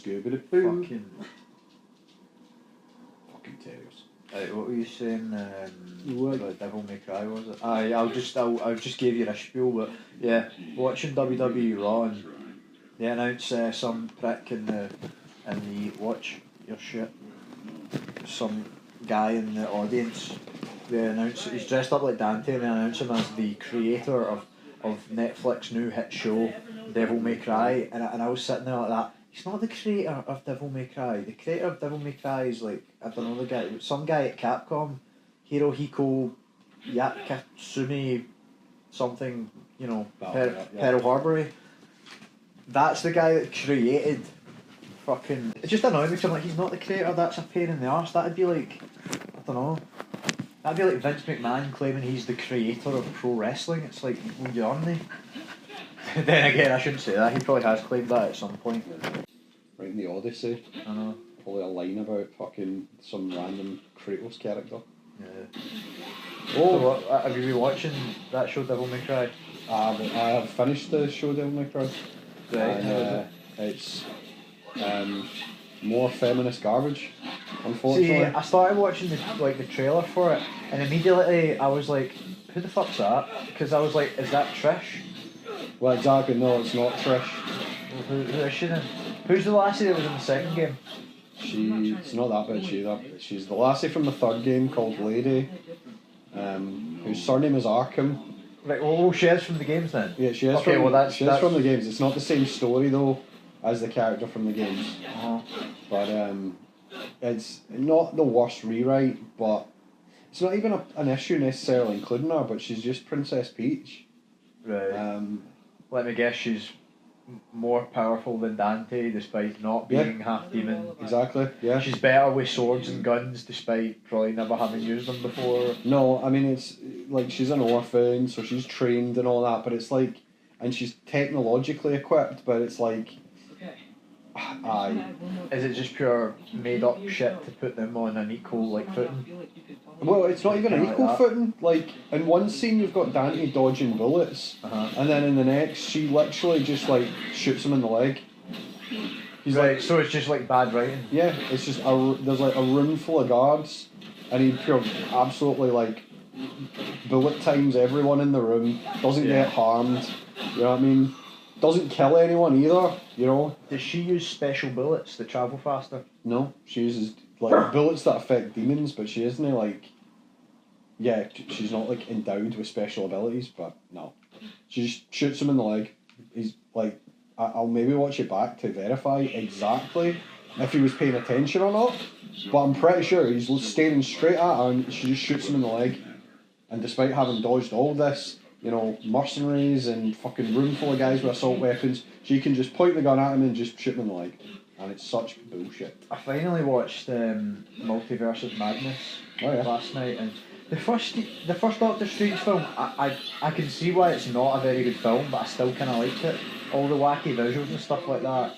Scooby-Doo. Fucking terriers. What were you saying? What Devil May Cry was it? I'll just give you a spiel, but yeah, watching WWE Raw and they announce some prick in the watch your shit. Some guy in the audience. They announce he's dressed up like Dante and they announce him as the creator of Netflix new hit show Devil May Cry, and I was sitting there like that. He's not the creator of Devil May Cry. The creator of Devil May Cry is like, I don't know the guy, some guy at Capcom, Hirohiko Yakatsumi something, you know, Pearl Harbor. That's the guy that created fucking... It just annoyed me because I'm like, he's not the creator, that's a pain in the arse. That'd be like, I don't know, that'd be like Vince McMahon claiming he's the creator of pro wrestling. It's like, well, you aren't they? Then again, I shouldn't say that. He probably has claimed that at some point. Right in the Odyssey. I know. Probably a line about fucking some random Kratos character. Yeah. Oh, so what, have you been watching that show Devil May Cry? I have finished the show Devil May Cry. Right. And, it's more feminist garbage, unfortunately. See, I started watching the trailer for it, and immediately I was like, who the fuck's that? Because I was like, is that Trish? Well, exactly, no, it's not Trish. Well, who is she then? Who's the lassie that was in the second game? She's not that bitch either. She's the lassie from the third game called Lady, whose surname is Arkham. Right, well, she is from the games then? Yeah, she is, okay, she is from the games. It's not the same story though as the character from the games. Uh-huh. But it's not the worst rewrite, but it's not even an issue necessarily including her, but she's just Princess Peach. Right. Let me guess, she's more powerful than Dante despite not being half demon. Exactly, yeah. She's better with swords and guns despite probably never having used them before. No, I mean, it's like she's an orphan, so she's trained and all that, but it's like, and she's technologically equipped, but it's like, is it just pure made up shit to put them on an equal like footing? Well, it's not even an equal footing. Like, in one scene you've got Dante dodging bullets, and then in the next she literally just like shoots him in the leg. He's right, like, so it's just like bad writing. Yeah, it's just there's like a room full of guards, and he pure absolutely like bullet times everyone in the room. Doesn't get harmed. You know what I mean? Doesn't kill anyone either. You know. Does she use special bullets that travel faster? No, she uses like bullets that affect demons, but she isn't like. Yeah, she's not like endowed with special abilities, but no, she just shoots him in the leg. He's like, I'll maybe watch it back to verify exactly if he was paying attention or not, but I'm pretty sure he's staring straight at her and she just shoots him in the leg. And despite having dodged all this, you know, mercenaries and fucking room full of guys with assault weapons, she can just point the gun at him and just shoot him in the leg. And it's such bullshit. I finally watched Multiverse of Madness last night, and the first Doctor Strange film, I can see why it's not a very good film, but I still kind of liked it. All the wacky visuals and stuff like that.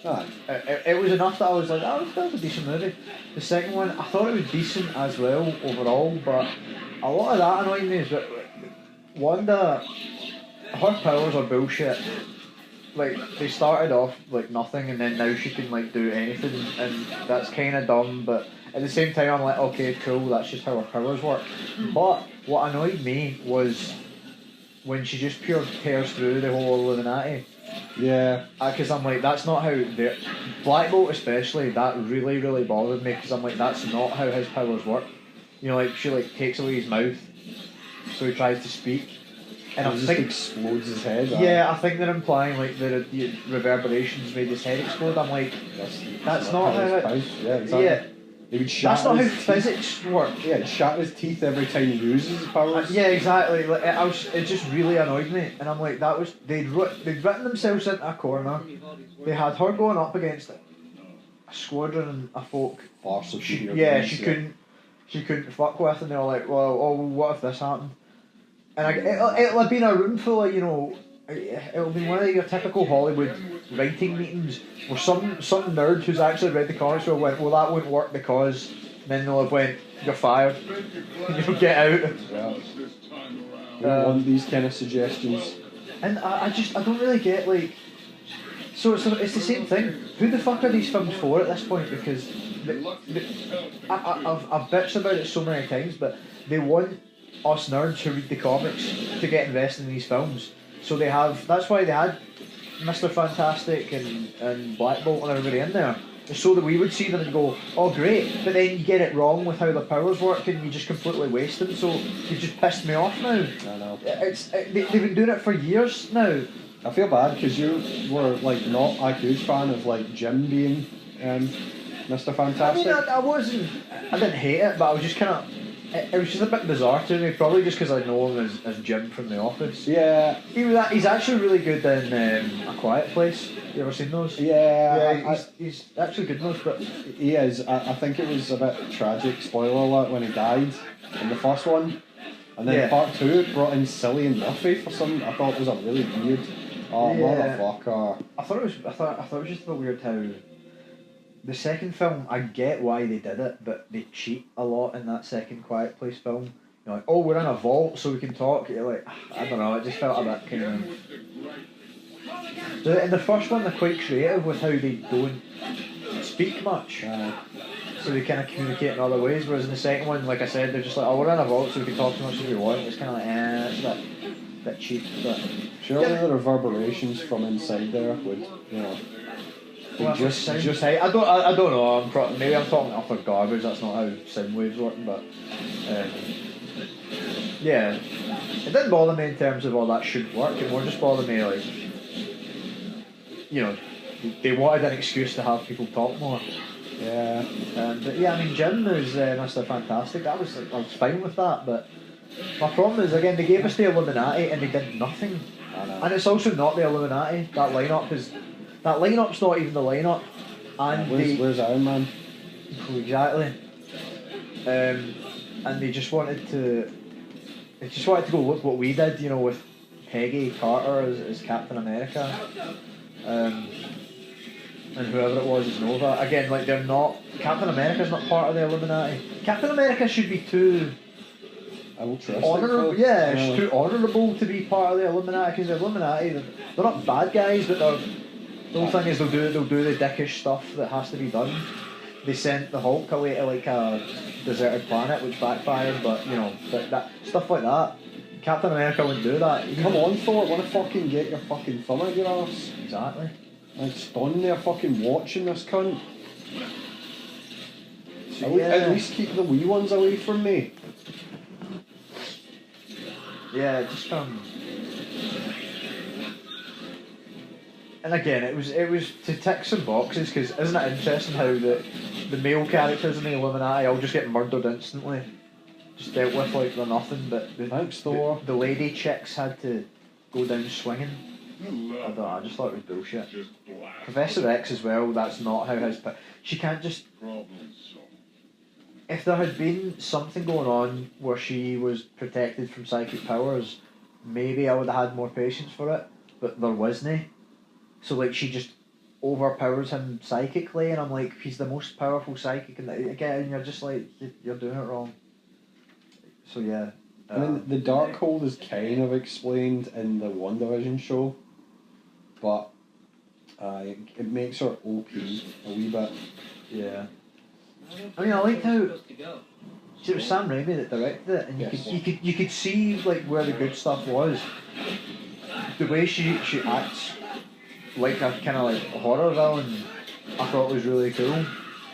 It was enough that I was like, oh, that was a decent movie. The second one, I thought it was decent as well overall, but a lot of that annoyed me. Is that Wanda, her powers are bullshit. Like, they started off like nothing, and then now she can like do anything, and that's kind of dumb. But at the same time, I'm like, okay, cool, that's just how her powers work. But what annoyed me was when she just pure tears through the whole Illuminati. Yeah. Because I'm like, that's not how Black Bolt especially, that really, really bothered me, because I'm like, that's not how his powers work. You know, like, she like takes away his mouth, so he tries to speak. And I think explodes his head. Yeah, I think they're implying like the reverberations made his head explode. I'm like, that's not how it... Yeah, exactly. Yeah. He would that's not how physics work. Yeah, he'd shatter his teeth every time he uses his powers. Yeah, exactly. Like, it just really annoyed me, and I'm like, that was they'd written themselves into a corner. They had her going up against a squadron of folk. She couldn't fuck with, and they were like, well, what if this happened? And it'll have been a room full of, you know, it'll be one of your typical Hollywood writing meetings where some nerd who's actually read the comics will went, well, that wouldn't work because, and then they'll have went, you're fired, you'll get out. Yeah. We want these kind of suggestions. And I don't really get, like, So it's the same thing. Who the fuck are these films for at this point? Because I've bitched about it so many times, but they want us nerds who read the comics to get invested in these films. So they have. That's why they had Mr. Fantastic and Black Bolt and everybody in there. So that we would see them and go, oh great, but then you get it wrong with how their powers work and you just completely waste them. So you've just pissed me off now. I know. They've been doing it for years now. I feel bad because you were like not a huge fan of like Jim being Mr. Fantastic. I mean, I wasn't. I didn't hate it, but I was just kind of. It was just a bit bizarre to me, probably just because I know him as Jim from The Office. Yeah. He's actually really good in A Quiet Place. You ever seen those? Yeah. He's actually good in those, but he is. I think it was a bit tragic, spoiler alert, when he died in the first one. And then part 2 brought in Cillian Murphy for some. I thought it was a really weird. Oh, motherfucker. I thought it was just a bit weird how the second film, I get why they did it, but they cheat a lot in that second Quiet Place film. You're like, oh, we're in a vault so we can talk. You're like, I don't know, it just felt a bit kind of... In the first one, they're quite creative with how they don't speak much. So they kind of communicate in other ways, whereas in the second one, like I said, they're just like, oh, we're in a vault so we can talk as much as we want. It's kind of like, it's a bit cheap, but... Surely the reverberations from inside there would, you know... Well, just I don't know. Maybe I'm talking off of garbage. That's not how sound waves work. But yeah, it didn't bother me in terms of all that shouldn't work. It more just bothered me like, you know, they wanted an excuse to have people talk more. Yeah. But yeah, I mean, Jim was Mr. Fantastic. I was fine with that. But my problem is again they gave us the Illuminati and they did nothing. And it's also not the Illuminati. That lineup is. That lineup's not even the lineup, and where's Iron Man? Exactly. And they just wanted to go look what we did, you know, with Peggy Carter as Captain America, and whoever it was as Nova. Again, like they're not. Captain America's not part of the Illuminati. Captain America should be too honourable. Yeah, it's too honourable to be part of the Illuminati because the Illuminati they're not bad guys, but they're. The whole thing is they'll do the dickish stuff that has to be done. They sent the Hulk away to like a deserted planet which backfired, but you know, that stuff like that. Captain America wouldn't do that. Come on, Thor, wanna fucking get your fucking thumb out your arse? Exactly. Like standing there fucking watching this cunt. So, at least keep the wee ones away from me. Yeah, just and again, it was to tick some boxes because isn't it interesting how the male characters in the Illuminati all just get murdered instantly, just dealt with like they're nothing. But the lady chicks had to go down swinging. I just thought it was bullshit. Professor X as well. That's not how his. She can't just. If there had been something going on where she was protected from psychic powers, maybe I would have had more patience for it. But there wasn't. So like she just overpowers him psychically, and I'm like, he's the most powerful psychic, and again you're just like you're doing it wrong. So yeah. And then the Darkhold is kind of explained in the WandaVision show, but it makes her OP a wee bit. Yeah. I mean, I liked how it was Sam Raimi that directed it, and you could see like where the good stuff was. The way she acts. Like a kind of like horror villain, I thought was really cool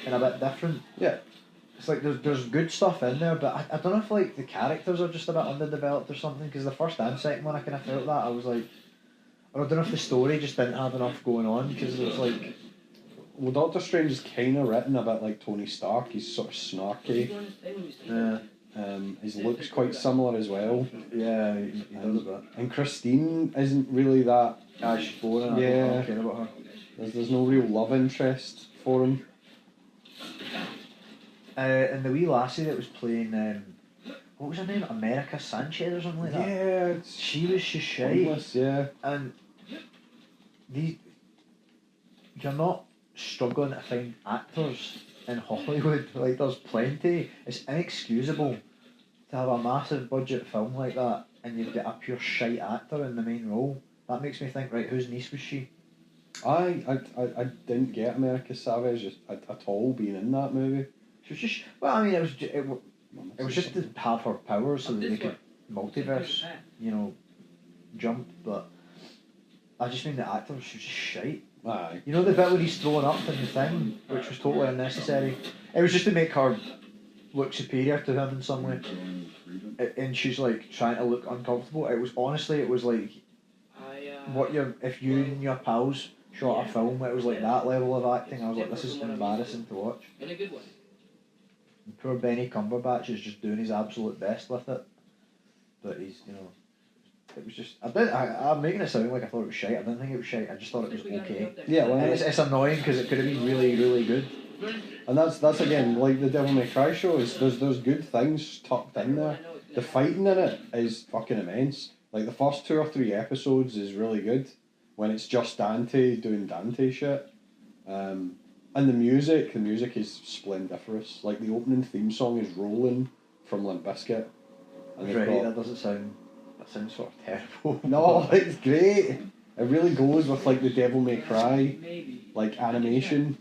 and a bit different. Yeah, it's like there's good stuff in there, but I don't know if like the characters are just a bit underdeveloped or something. Because the first and second one, I kind of felt that I was like, I don't know if the story just didn't have enough going on because it was like. Well, Doctor Strange is kind of written a bit like Tony Stark. He's sort of snarky. Yeah. His look's quite similar as well. Yeah, he does that. And Christine isn't really that. She's boring. Yeah. I don't care about her. There's no real love interest for him. And the wee lassie that was playing, what was her name? America Sanchez or something like that. Yeah, she was just shy. Yeah. And you're not struggling to find actors in Hollywood. Like there's plenty. It's inexcusable to have a massive budget film like that and you've got a pure shite actor in the main role. That makes me think, right, whose niece was she? I didn't get America Savage at all being in that movie. She was just, well, I mean, it was just to have her powers so that they could multiverse, you know, jump, but I just mean the actor, she was just shite. Aye. You know the bit when he's thrown up in the thing, which was totally unnecessary? It was just to make her look superior to him in some way. And she's like trying to look uncomfortable. It was honestly, it was like, if you and your pals shot a film, it was like that level of acting. I was like, this is embarrassing to watch. In a good way. And poor Benny Cumberbatch is just doing his absolute best with it. But he's, you know, it was just, I'm making it sound like I thought it was shite. I didn't think it was shite, I just thought it was okay. Yeah, well, and it's annoying because it could have been really, really good. And that's again, like the Devil May Cry show, is there's good things tucked in there. The fighting in it is fucking immense. Like the first 2 or 3 episodes is really good when it's just Dante doing Dante shit. And the music is splendiferous. Like the opening theme song is Rolling from Limp Bizkit. And That sounds sort of terrible. No, it's great. It really goes with like the Devil May Cry like animation.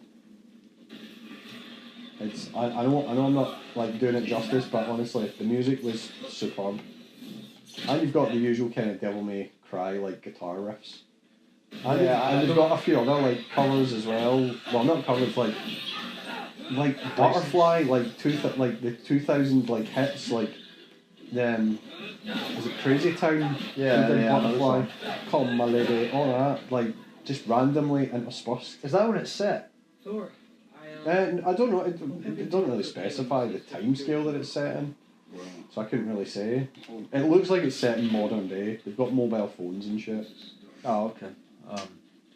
I know I'm not like doing it justice, but honestly the music was superb. And you've got the usual kind of Devil May Cry like guitar riffs. And they've got a few other like covers as well. Well, not covers, like Butterfly, like the 2000 like hits, like is it Crazy Town? Yeah, Butterfly, Come My Lady, all that, like just randomly interspersed. Is that when it's set? Thor. And I don't know. It doesn't really specify the time scale that it's set in, so I couldn't really say. It looks like it's set in modern day. They've got mobile phones and shit. Oh, okay.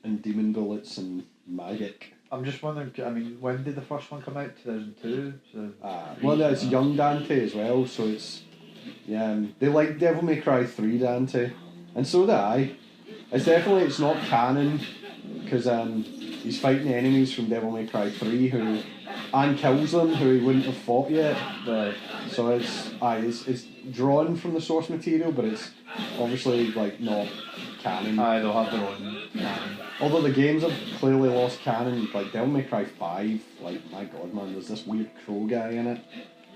And demon bullets and magic. I'm just wondering, I mean, when did the first one come out? 2002? So well, there's young Dante as well, so it's... Yeah, they like Devil May Cry 3 Dante, and so do I. It's not canon, because he's fighting enemies from Devil May Cry 3 and kills them who he wouldn't have fought yet. So it's drawn from the source material, but it's obviously like not canon. They'll have their own canon. Although the games have clearly lost canon, like Devil May Cry 5, like my god man, there's this weird crow guy in it.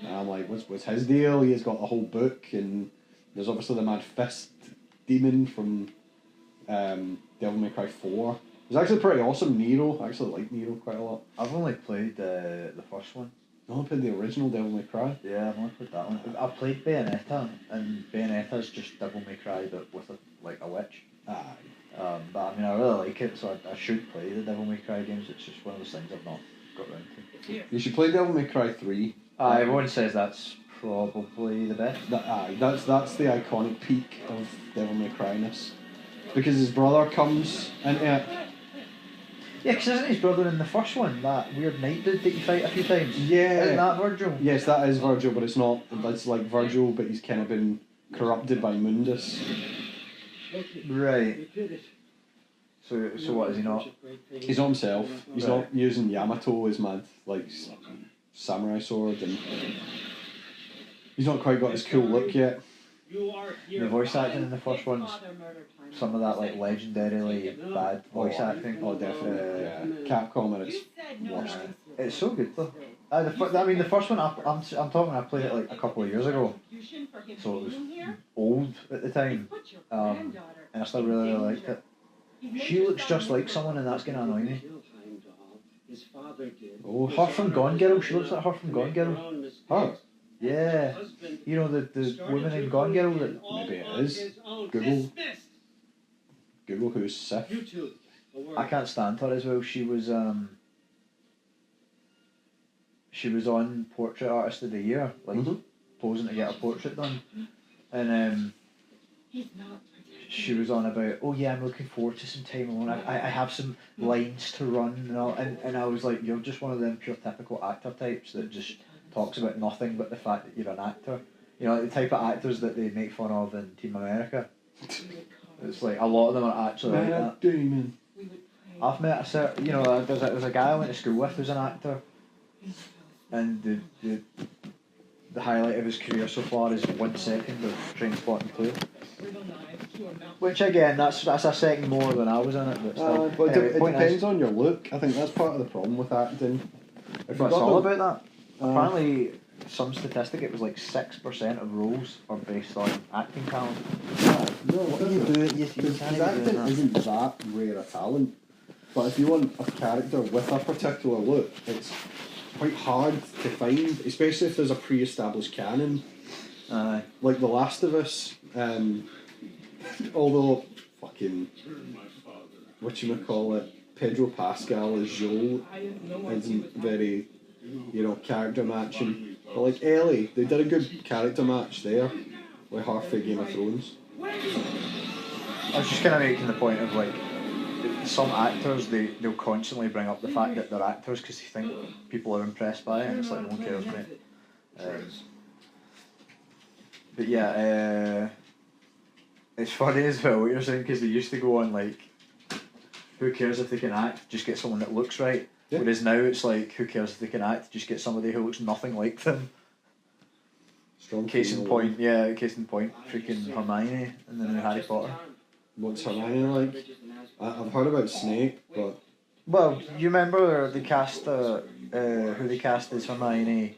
And I'm like, what's his deal? He's got the whole book, and there's obviously the Mad Fist demon from Devil May Cry 4. It's actually pretty awesome, Nero. I actually like Nero quite a lot. I've only played the first one. You only played the original Devil May Cry? Yeah, I've only played that one. I've played Bayonetta, and Bayonetta's just Devil May Cry but with a witch. But I mean, I really like it, so I should play the Devil May Cry games. It's just one of those things I've not got round to. You should play Devil May Cry 3. Everyone says that's probably the best. That's the iconic peak of Devil May Cry-ness. Because his brother comes into it. Yeah, because isn't his brother in the first one that weird knight dude that you fight a few times? Yeah. Isn't that Virgil? Yes, that is Virgil, but it's not. It's like Virgil, but he's kind of been corrupted by Mundus. Right. So what is he not? He's not himself. He's not using Yamato as mad like samurai sword, and he's not quite got his cool look yet. The voice acting in the first one's some of that like legendarily bad voice acting. Oh, definitely. Capcom at its worst. It's so good though. The first one I'm talking. I played it like a couple of years ago, so it was old at the time, and I still really liked it. She looks just like someone, and that's gonna annoy me. Oh, her from Gone Girl. She looks like her from Gone Girl. Her? Yeah. You know the woman in Gone Girl that... Maybe it is. Google who's Sif. I can't stand her as well. She was on Portrait Artist of the Year, like posing to get a portrait done. And she was on about, oh yeah, I'm looking forward to some time alone. I have some lines to run and all, and I was like, you're just one of them pure typical actor types that just talks about nothing but the fact that you're an actor. You know, like the type of actors that they make fun of in Team America. It's like a lot of them are actually like that. Damon. I've met a certain, you know, there's a guy I went to school with who's an actor, and the highlight of his career so far is 1 second of Trainspotting 2. Which again, that's a second more than I was in it, but still. But Anyway, it depends on your look. I think that's part of the problem with acting. If But it's all about that. Uh, Apparently, some statistic, it was like 6% of roles are based on acting talent. no, What do you do? You Because can't even do acting that. isn't that rare a talent. But if you want a character with a particular look, it's quite hard to find, especially if there's a pre-established canon. Aye. Like The Last of Us, although fucking whatchamacallit, Pedro Pascal as Joel isn't very, character matching. But like Ellie, they did a good character match there with her for Game of Thrones. I was just kind of making the point of like, some actors, they'll constantly bring up the fact that they're actors because they think people are impressed by it, and it's like, no one cares, mate. But yeah, it's funny as well what you're saying, because they used to go on like, who cares if they can act, just get someone that looks right. Yeah. Whereas now it's like, who cares if they can act, just get somebody who looks nothing like them. Strong case in point, freaking Hermione in the new Harry Potter. What's Hermione like? I've heard about Snape, but... Well, you remember they cast who they cast as Hermione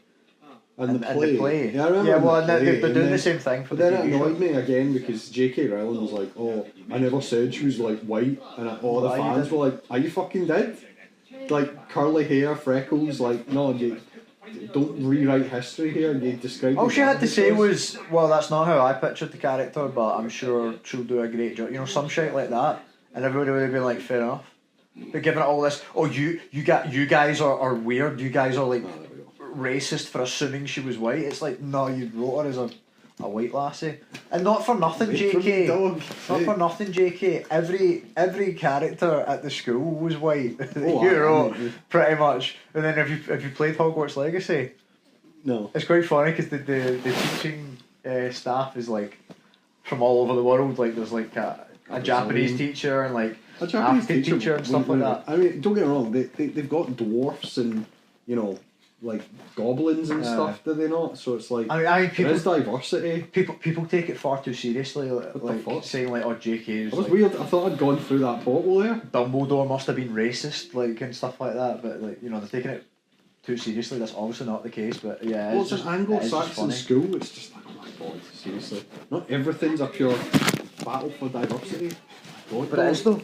in the play? Yeah, I remember. Yeah, well, they're doing the same thing for the TV show. But then it annoyed me again because J.K. Rowling was like, oh, I never said she was like white, and the fans were like, are you fucking dead? Like, curly hair, freckles, like, no, you don't rewrite history here, you describe... All she had to say was, well, that's not how I pictured the character, but I'm sure she'll do a great job. Some shit like that, and everybody would have been like, fair enough. They're giving it all this, oh, you guys are weird, you guys are like racist for assuming she was white. It's like, no, you wrote her as a white lassie. And not for nothing, JK. Not for nothing, JK. Every character at the school was white. Pretty much. And then if you played Hogwarts Legacy, no, it's quite funny because the teaching staff is like from all over the world. Like there's like a Japanese teacher and like a Japanese teacher and stuff like that. I mean, don't get me wrong. They've got dwarfs and like goblins and stuff, do they not? So it's like, I mean, people, there is diversity. People take it far too seriously, like saying like, oh, JK. It was weird. I thought I'd gone through that portal there. Dumbledore must have been racist, like, and stuff like that. But like, they're taking it too seriously. That's obviously not the case. But yeah, well, it's an Anglo-Saxon school. It's just like, oh my god, seriously. Not everything's a pure battle for diversity. God, but it is though.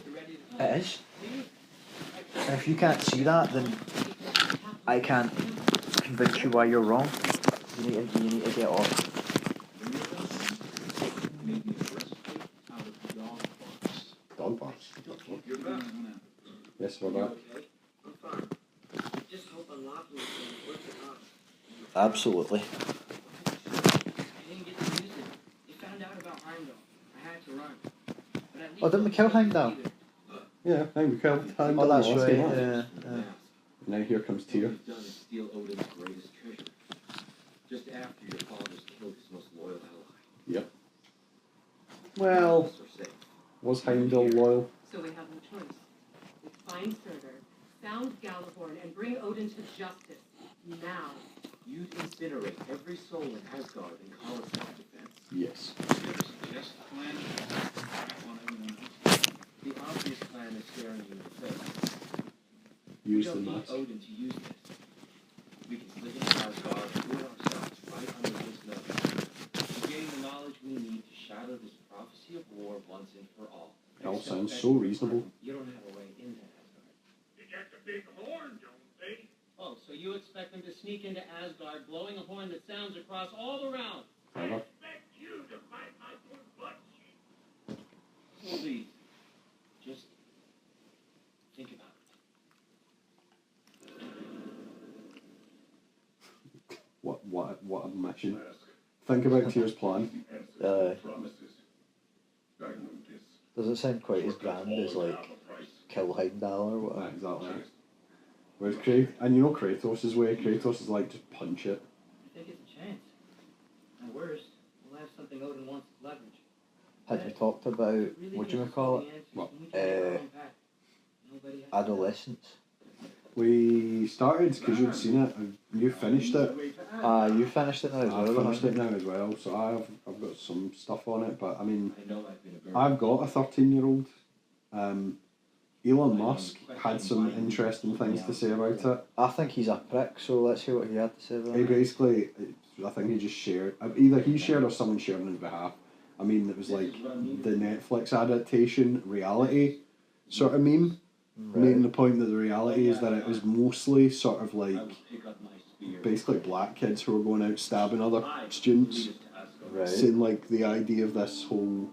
It is. And if you can't see that, then I can't convince you why you're wrong. You need to get off. Dog parks. Yes, we're back. Absolutely. I didn't get to use it. They found out about Heimdall. I had to run. Oh, didn't we kill Heimdall? Yeah, we killed Heimdall. Oh, that's right. Yeah. Now here comes Tyr. Steal Odin's greatest treasure. Just after your father's killed his most loyal ally. Yep. Well, was Heimdall loyal? So we have no choice. We find Surtur, sound Gjallarhorn, and bring Odin to justice. Now. You'd incinerate every soul in Asgard and call us self-defense. Yes. The obvious plan is staring you in the face. Use we the don't need mask. Odin to use this. We can slip into Asgard and do it ourselves right under his nose. To gain the knowledge we need to shatter this prophecy of war once and for all. It all sounds so reasonable. You don't have a way into Asgard. They got the big horn, don't they? Oh, so you expect them to sneak into Asgard, blowing a horn that sounds across all the realm? I expect you to fight my good butt cheek. Please, just think about it. What a mission. Think about Tyr's plan. Does it sound quite as grand as like kill Heimdall or whatever? Exactly. Whereas Kratos' way, Kratos is like, just punch it. I think it's a chance. At worst, we'll have something Odin wants to leverage. Had we talked about, What? Adolescence? We started, because you'd seen it, and you finished it. You finished it now as well. I've finished it now as well, so I've got some stuff on it, but I mean, I know I've been a burden. I've got a 13-year-old. Elon Musk had some interesting things to say about it. I think he's a prick, so let's hear what he had to say about He it. basically, I think he just shared, either he shared or someone shared on his behalf. I mean, it was like the Netflix adaptation reality sort of meme, making the point that the reality is that it was mostly sort of like basically black kids who were going out stabbing other students. Right. Saying like the idea of this whole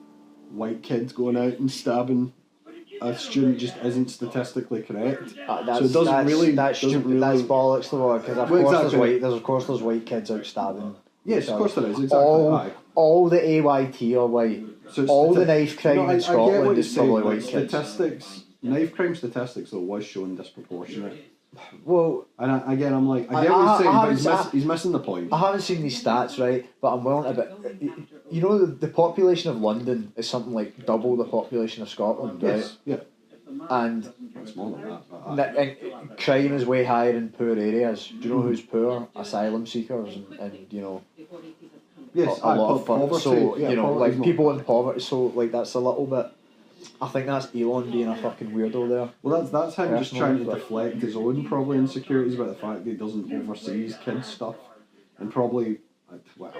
white kid going out and stabbing a student just isn't statistically correct. That's, So it doesn't really- That's doesn't stupid. really- That's bollocks. The word, because of Well, course exactly. there's white kids out stabbing. Yes, of course there is, exactly. All, Aye. all the AYT are white. So all stati- the knife crime No, I in get Scotland what is you're probably saying, white but kids. statistics, knife crime statistics though was shown disproportionate. Well, And again, I'm like, I I- get what I- he's saying, I but he's, haven't- he's missing the point. I haven't seen these stats, right? But I'm willing to bet. You know, the population of London is something like double the population of Scotland, right? Yes, yeah, And it's more than that. But and crime is way higher in poor areas. Do you know who's poor? Asylum seekers and you know, yes, a lot of poverty. so yeah, you know, poverty's like not- people in poverty. So like that's a little bit. I think that's Elon being a fucking weirdo there. Well, that's him just Personally, trying to but- deflect his own probably insecurities about the fact that he doesn't oversee his kids' stuff, and probably, well,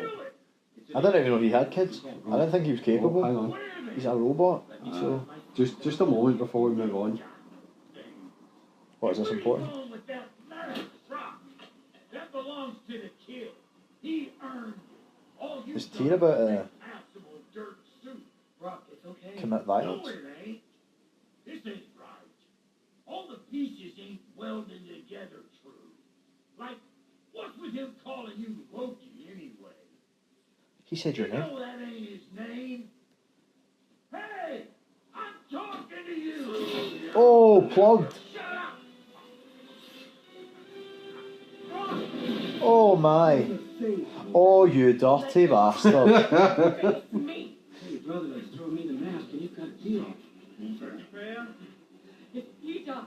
I didn't even know he had kids. I didn't think he was capable. hang on, He's a robot. So just a moment before we move on. what is this important? What's wrong with that last rock? That belongs to the kid. He earned it. All you Is done Tia about is to make passable dirt soup. Rock, it's okay. commit violence? No, it ain't. This ain't right. All the pieces ain't welded together true. Like, what's with him calling you Loki anyway? He said your You name. know that ain't his name. Hey, I'm talking to you. Oh, plugged. Shut up. Oh my. Oh, you dirty bastard. Me. Hey, your brother is throwing me the mask and you've got a deal. If he dies,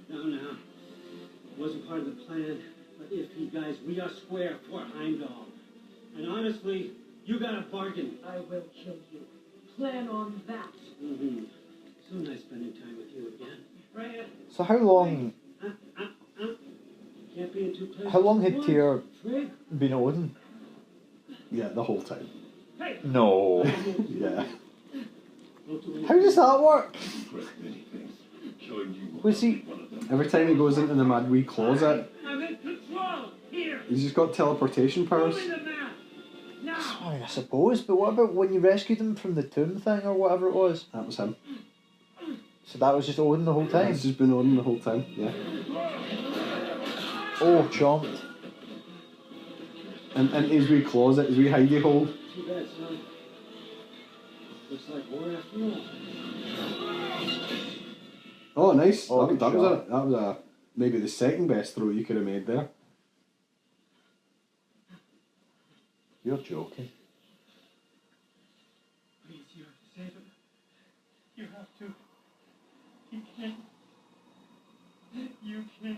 No. It wasn't part of the plan. But if he dies, we are square for Heimdall. And honestly, you got a bargain. I will kill you. Plan on that. Mm-hmm. So nice spending time with you again. Freya, So how long can't be in two places. How long at had once. Tyr Frigg? been Odin? Yeah, the whole time. No. Yeah. How does that work? Was he? Every time he goes into the mad wee closet, I'm in control. Here. he's just got teleportation powers. Give me the map. Now. I suppose, but what about when you rescued him from the tomb thing or whatever it was? That was him. So that was just Odin the whole time? He's just been on the whole time. Yeah. Oh, chomped. And his wee closet, his wee hidey hole. Too bad, son. Looks like war after all. Oh, nice. Oh, that good was shot. that was a maybe the second best throw you could have made there. You're joking. Please, you have to save him. You have to. You can't. You can't.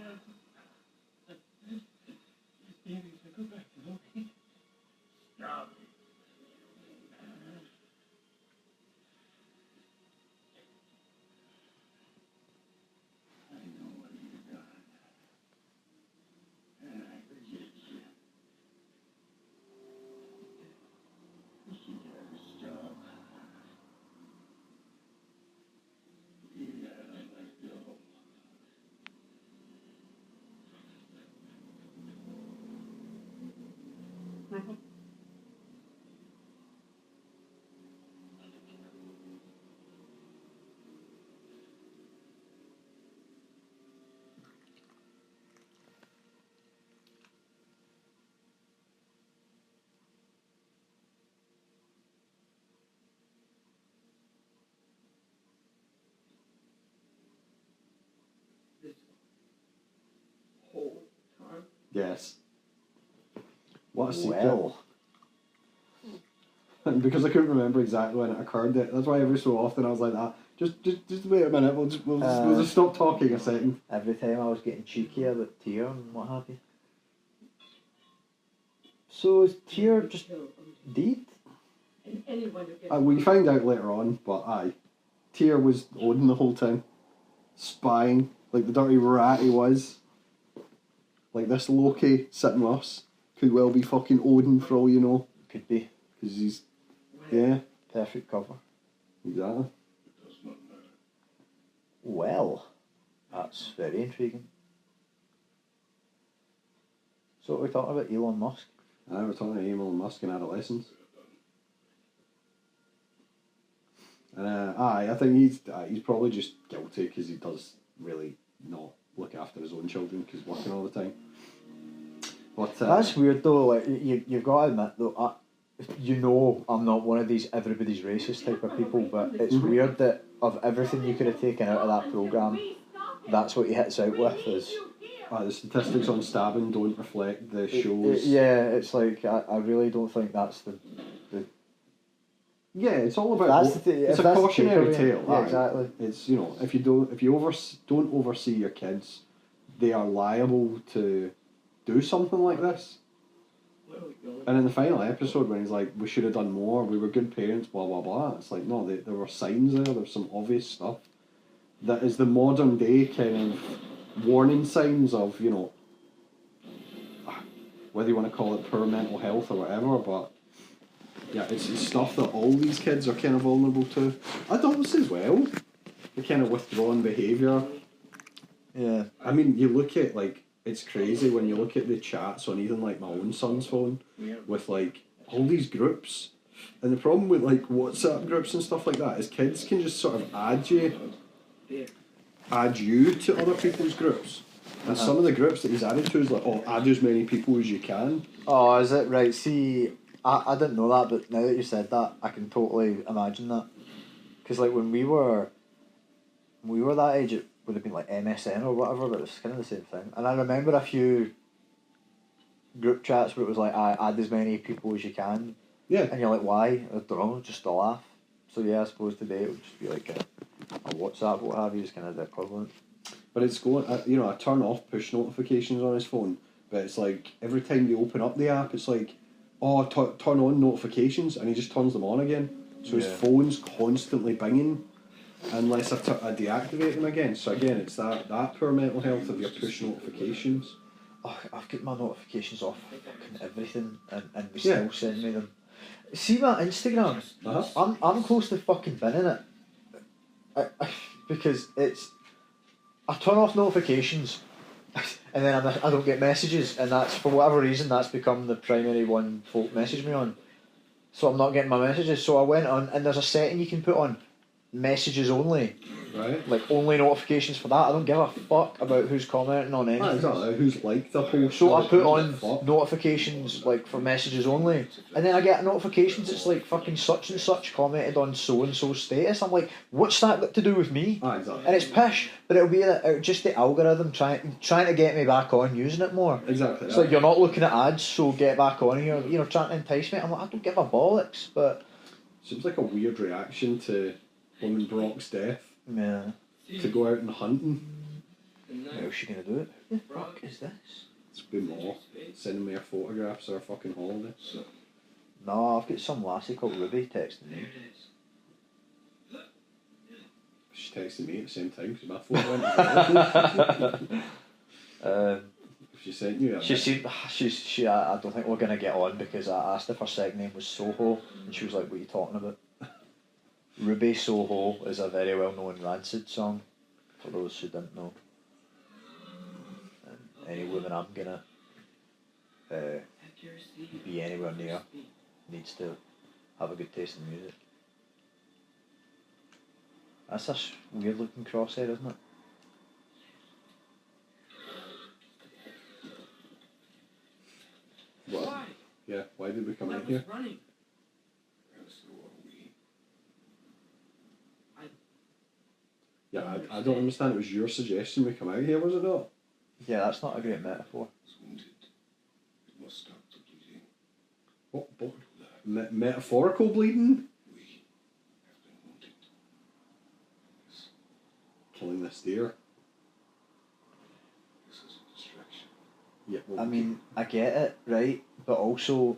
Even if I go back to Loki. Stop it. I know what you've done. And I forgive you. You gotta stop. You gotta let go. Michael? This whole time. Yes. What a secret. Well. And because I couldn't remember exactly when it occurred, that's why every so often I was like that. Just wait a minute. We'll just stop talking a second. Every time I was getting cheeky about Tyr and what have you. So is Tyr just dead? And anyone who gets We find out later on, but aye. Tyr was Odin the whole time. Spying, like the dirty rat he was. Like this Loki sitting with us could well be fucking Odin for all you know. Could be. Because he's, yeah, Perfect cover. exactly. Well, that's very intriguing. So what are we talking about? Elon Musk? We're talking about Elon Musk and adolescence. And I think he's probably just guilty because he does really not look after his own children because he's working all the time. But That's weird though. Like you've got to admit though, I'm not one of these everybody's racist type of people, but it's weird that of everything you could have taken out of that programme, that's what he hits out with is. The statistics on stabbing don't reflect the shows. It's like I really don't think that's the. Yeah, it's all about. It's a cautionary tale. Yeah, exactly. It's if you don't oversee your kids, they are liable to do something like this. And in the final episode, when he's like, "We should have done more. We were good parents." Blah blah blah. It's like no, there were signs there. There's some obvious stuff that is the modern day kind of warning signs of whether you want to call it poor mental health or whatever, but. Yeah, it's stuff that all these kids are kind of vulnerable to. Adults as well. The kind of withdrawn behaviour. Yeah. I mean, you look at, it's crazy when you look at the chats on even, my own son's phone with, all these groups. And the problem with, WhatsApp groups and stuff like that is kids can just sort of add you to other people's groups. And some of the groups that he's added to is add as many people as you can. Oh, is it? Right, see... I didn't know that, but now that you said that, I can totally imagine that. Because when we were that age, it would have been MSN or whatever, but it's kind of the same thing. And I remember a few group chats where it was add as many people as you can. Yeah. And you're like, why? I don't know, just to laugh. So yeah, I suppose today it would just be a WhatsApp, what have you, is kind of the equivalent. But it's going, I turn off push notifications on his phone, but it's every time you open up the app, it's turn on notifications, and he just turns them on again. So his phone's constantly binging unless I deactivate them again. So again, it's that poor mental health of your push notifications. Oh, I've got my notifications off fucking everything, and they still send me them. See my Instagram? I'm close to fucking binning it. Because I turn off notifications. And then I don't get messages, and that's, for whatever reason, that's become the primary one folk message me on. So I'm not getting my messages, so I went on, and there's a setting you can put on messages only. Right. Only notifications for that. I don't give a fuck about who's commenting on anything. Exactly. Who's liked the whole So I put on notifications for messages only, and then I get notifications. It's fucking such and such commented on so and so status. I'm like, what's that got to do with me? Exactly. And it's pish, but it'll be just the algorithm trying to get me back on using it more. Exactly. It's you're not looking at ads, so get back on here. Trying to entice me. I'm like, I don't give a bollocks, but seems like a weird reaction to Woman Brock's death. Yeah. To go out and hunting. How is she gonna do it? Who the fuck is this? It's been more sending me her photographs of her fucking holiday. No, I've got some lassie called Ruby texting me. She texted me at the same time because my phone went. She sent you. I don't think we're gonna get on because I asked if her second name was Soho, and she was like, "What are you talking about?" Ruby Soho is a very well known Rancid song, for those who didn't know. And any woman I'm gonna be anywhere near needs to have a good taste in music. That's a weird looking crosshair, isn't it? What? Yeah, why did we come out here? Yeah, I don't understand. It was your suggestion we come out here, was it not? Yeah, that's not a great metaphor. What? Metaphorical bleeding? Killing this deer. Yeah, well, I mean, I get it, right? But also,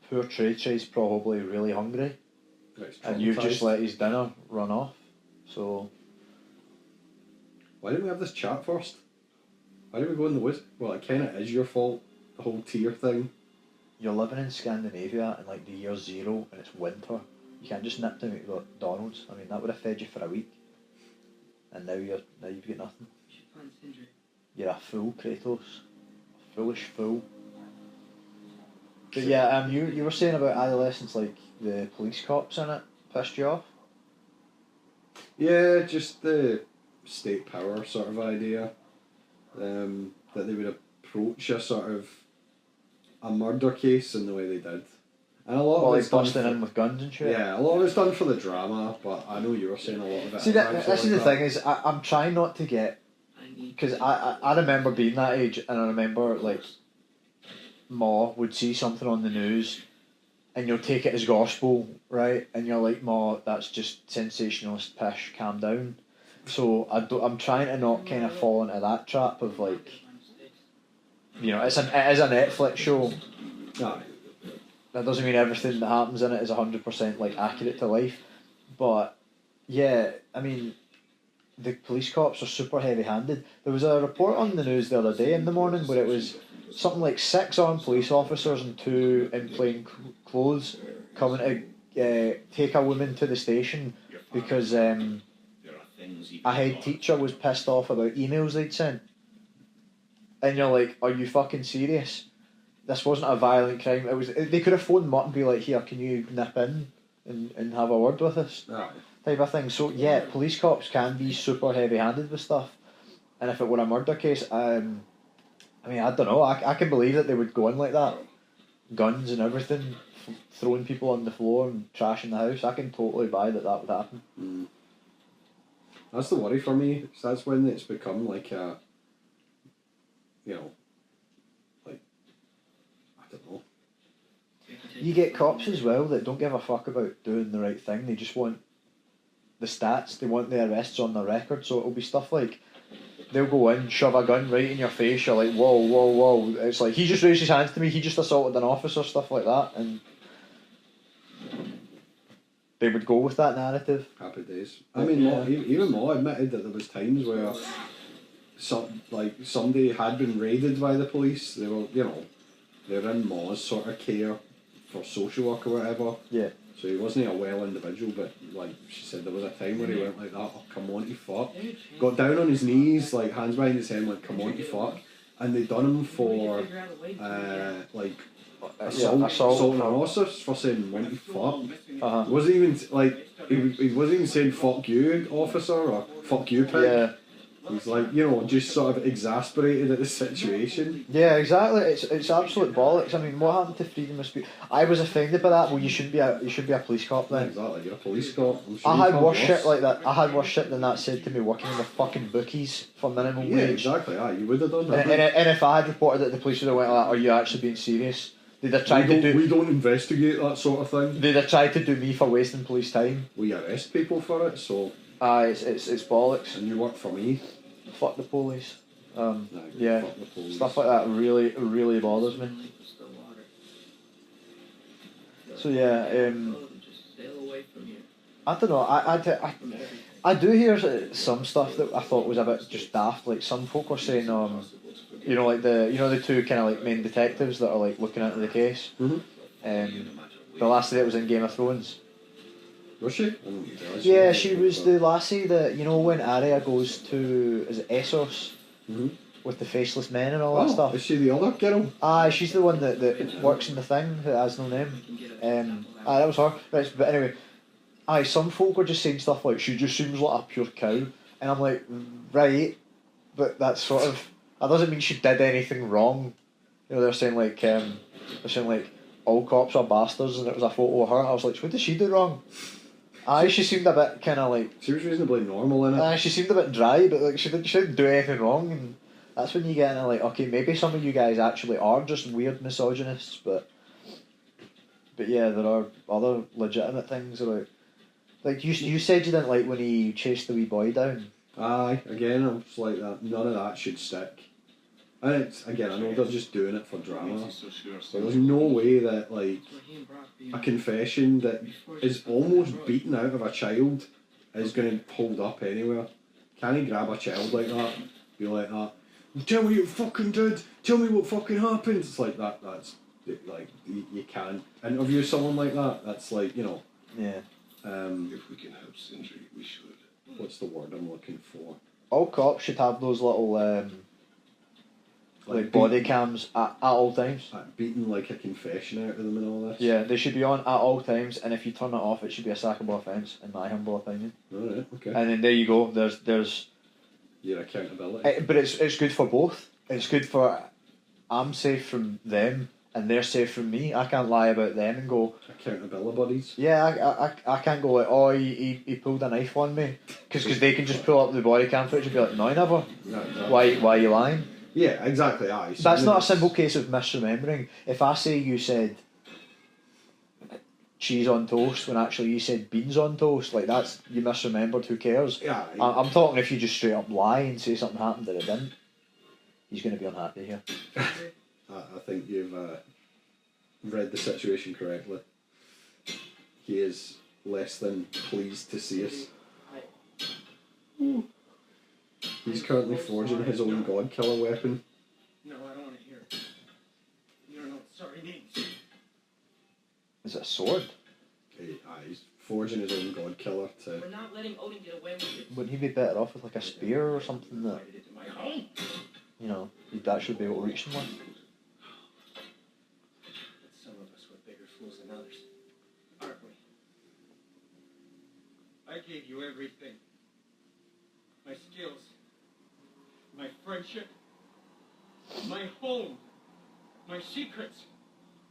poor Trey's probably really hungry, It's and you've just traumatised. let his dinner run off. So Why didn't we have this chat first? Why didn't we go in the woods? Well, it kind of is your fault, the whole tier thing. you're living in Scandinavia in like the year zero, and it's winter. You can't just nip to McDonald's. I mean, that would have fed you for a week, and now you've got nothing. We should find Sindri. You're a fool, Kratos. A foolish fool. But yeah, you were saying about adolescents, like the police cops in it, pissed you off? Yeah, just the state power sort of idea. That they would approach a sort of a murder case in the way they did. And a lot Well, of like it's done busting for, in with guns and shit? yeah, a lot of it's done for the drama, but I know you were saying a lot of it. See, is actually this is the like thing, is I'm trying not to get... I need Because I remember being that age, and I remember, like, Ma would see something on the news, and you'll take it as gospel, right? And you're like, Ma, that's just sensationalist pish, calm down. So I'm trying to not kind of fall into that trap of, like, you know, it is a Netflix show. Aye. That doesn't mean everything that happens in it is 100% like accurate to life, but yeah, I mean, the police cops are super heavy-handed. There was a report on the news the other day in the morning where it was something like 6 armed police officers and 2 in plain clothes coming to take a woman to the station because a head teacher was pissed off about emails they'd sent. And you're like, are you fucking serious? This wasn't a violent crime. It was. They could have phoned Mutt and be like, here, can you nip in and have a word with us? Aye. Type of thing. So yeah, police cops can be super heavy-handed with stuff. And if it were a murder case, I mean, I don't know. I can believe that they would go in like that. Guns and everything, throwing people on the floor and trashing the house. I can totally buy that would happen. Mm. That's the worry for me. So that's when it's become like a, you know, like, I don't know. You get cops as well that don't give a fuck about doing the right thing. They just want the stats. They want the arrests on the record. So it'll be stuff like they'll go in, shove a gun right in your face. You're like, whoa, whoa, whoa. It's like, he just raised his hands to me. He just assaulted an officer. Stuff like that. And they would go with that narrative. Happy days. I mean, even Mo admitted that there was times where somebody had been raided by the police. They were, you know, they were in Mo's sort of care for social work or whatever. Yeah. So he wasn't a well individual, but like she said, there was a time where he went like that. Oh, come on, you fuck! Got down on his knees, like hands behind his head, like come on, you fuck! And they done him for like assault on an officer for saying "want you fuck." Wasn't even like he wasn't even saying "fuck you, officer" or "fuck you, pig." Yeah. He's like, you know, just sort of exasperated at the situation. Yeah, exactly. It's absolute bollocks. I mean, what happened to freedom of speech? I was offended by that. Well, you should be a police cop then. Exactly, you're a police cop. I had worse shit like that. I had worse shit than that said to me working in the fucking bookies for minimum Yeah, wage. exactly. Aye, you would have done that. And if I had reported it, the police would have went like, "Are you actually being serious?" They'd have tried to do. We don't investigate that sort of thing. They'd have tried to do me for wasting police time. We arrest people for it, so. Aye, it's bollocks. And you work for me. Fuck the police. Yeah. Fuck the police. Stuff like that really bothers me. So yeah, I don't know. I do hear some stuff that I thought was a bit just daft. Like some folk were saying, you know, like the 2 kind of like main detectives that are like looking into the case. Mm-hmm. The lassie that was in Game of Thrones. Was she? Yeah, she was the lassie that, you know, when Arya goes to, is it Essos? Mm-hmm. With the faceless men and all that stuff. Is she the other girl? Aye, she's the one that works in the thing that has no name. Aye, that was her. Right, but anyway, aye, some folk were just saying stuff like, she just seems like a pure cow. And I'm like, right, but that's sort of, that doesn't mean she did anything wrong. You know, they're saying like, all cops are bastards, and it was a photo of her. I was like, what did she do wrong? Aye, she seemed a bit kind of like... She was reasonably normal in it. Aye, she seemed a bit dry, but like she didn't do anything wrong, and that's when you get into like, okay, maybe some of you guys actually are just weird misogynists, but yeah, there are other legitimate things about... Like, you said you didn't like when he chased the wee boy down. Aye, again, I was like that. None of that should stick. And it's, again, I know they're just doing it for drama. He's so sure. So there's no way that, like, That's what he and Brock being a confession that is almost beaten out of a child is going to hold up anywhere. Can he grab a child like that, be like that, tell me what you fucking did, tell me what fucking happened? It's like that, that's, like, you can't interview someone like that. That's like, you know, Yeah. If we can help Sindri, we should. What's the word I'm looking for? All cops should have those little like body cams at all times. Beating like a confession out of them and all this. Yeah, they should be on at all times, and if you turn it off, it should be a sackable offence, in my humble opinion. Alright, okay. And then there you go. There's your accountability. But it's good for both. It's good for I'm safe from them, and they're safe from me. I can't lie about them and go accountability buddies. Yeah, I can't go like, oh, he pulled a knife on me, because they can just pull up the body cam footage and be like, no, I never. No. Why are you lying? Yeah, exactly. Aye. So that's not a simple case of misremembering. If I say you said cheese on toast when actually you said beans on toast, like that's, you misremembered, who cares? Yeah. I'm talking if you just straight up lie and say something happened that it didn't. He's going to be unhappy here. I think you've read the situation correctly. He is less than pleased to see us. He's currently forging his own god killer weapon. No, I don't want to hear it. You don't know what sorry means. Is it a sword? He's forging his own god killer to... We're not letting Odin get away with it. Wouldn't he be better off with like a spear or something that, you know, he'd actually be able to reach them with? But some of us were bigger fools than others, aren't we? I gave you everything. My skills, my friendship, my home, my secrets,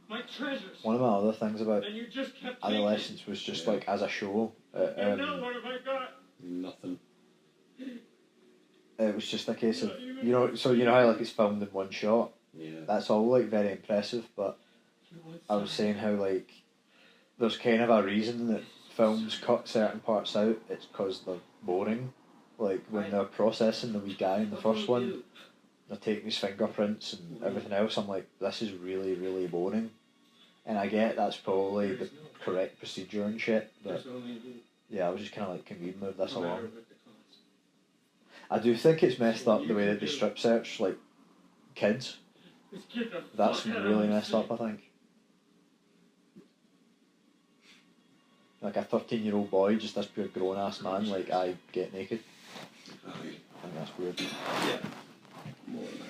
my treasures. One of my other things about And you just kept taking. Adolescence was just like as a show. And now what have I got? Nothing. It was just a case of, you know, so you know how like it's filmed in one shot. Yeah. That's all like very impressive, but I was saying how like there's kind of a reason that films cut certain parts out. It's because they're boring. Like when they're processing the wee guy in the first one, they're taking his fingerprints and everything else. I'm like, this is really, really boring. And I get that's probably the correct procedure and shit, but yeah, I was just kind of like, can we move this along? I do think it's messed up the way that they strip search like kids. That's really messed up, I think. Like a 13-year-old boy, just this pure grown ass man, like I get naked. I think that's weird. Yeah. More than that.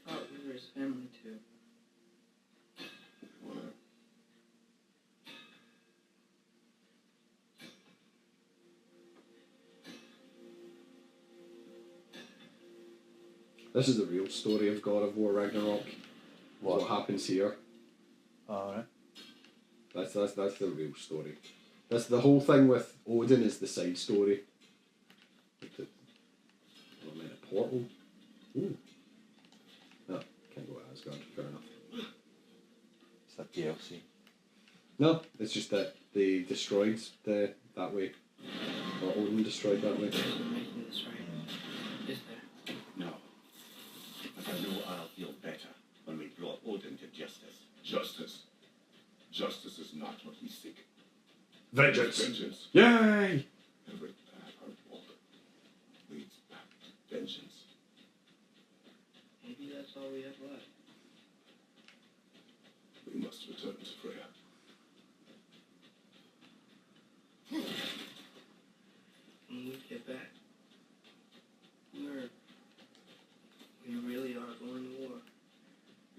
I thought we were his family too. This is the real story of God of War Ragnarok. What happens here. Alright. That's the real story. That's the whole thing with Odin is the side story. I meant a portal. Ooh. No, can't go to Asgard. Fair enough. It's that DLC. No, it's just that they destroyed that way. Or Odin destroyed that way. Making this right. Is there? No. But I know I'll feel better when we brought Odin to justice. Justice? Justice is not what we seek. Vengeance! Vengeance. Yay! Every path I walk leads back to vengeance. Maybe that's all we have left. We must return to Freya. When we get back, we really are going to war.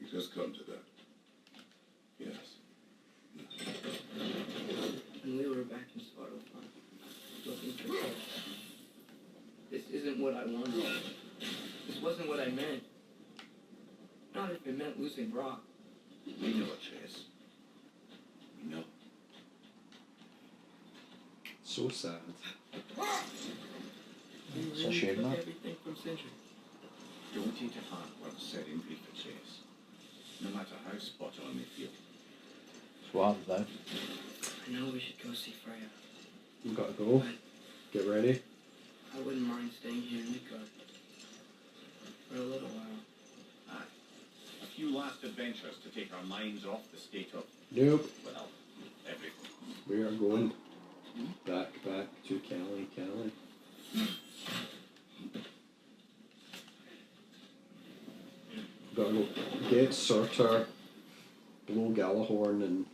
It has come to that. Yes. When we were back in Svartalfheim, looking for help. This isn't what I wanted. This wasn't what I meant. Not if it meant losing Brock. We know, Chase. We know. So sad. It's a shame, that. Everything from Sindri. Don't take to heart what's said in brief for chase. No matter how spot on they feel. That's what happens now. I know we should go see Freya. We've got to go. Get ready. I wouldn't mind staying here in Midgard. For a little while. Aye. A few last adventures to take our minds off the state of, Nope. well, everything. We are going back to Cali. Gotta go get Surtur, blow Galahorn, and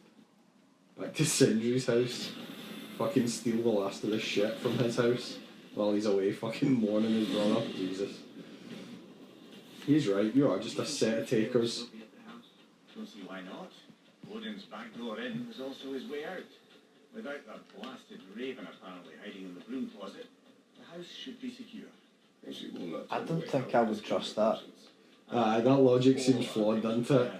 back to Sindri's house. Fucking steal the last of the shit from his house while he's away fucking mourning his brother. Jesus. He's right, you are just a set of takers. Don't see why not. Odin's back door in was also his way out. Without that blasted raven apparently hiding in the broom closet, the house should be secure. I don't think I would trust that. That logic seems flawed, doesn't it?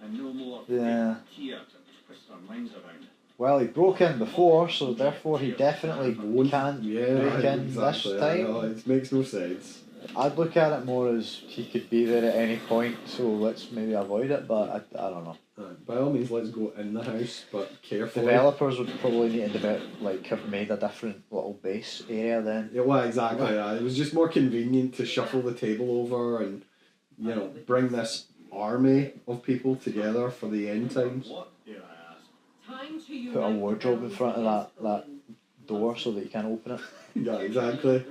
And no more Yeah. here to twist our minds around. Well, he broke in before, so therefore he definitely can't Yeah, break in exactly. this I time. know, it makes no sense. I'd look at it more as he could be there at any point, so let's maybe avoid it, but I don't know. By all means, let's go in the house, but carefully. Developers would probably need to have made a different little base area then. Yeah, well, exactly. Yeah. It was just more convenient to shuffle the table over and, bring this army of people together for the end times. What dare I ask? Time to Put a wardrobe in front of that door so that you can't open it. Yeah, exactly.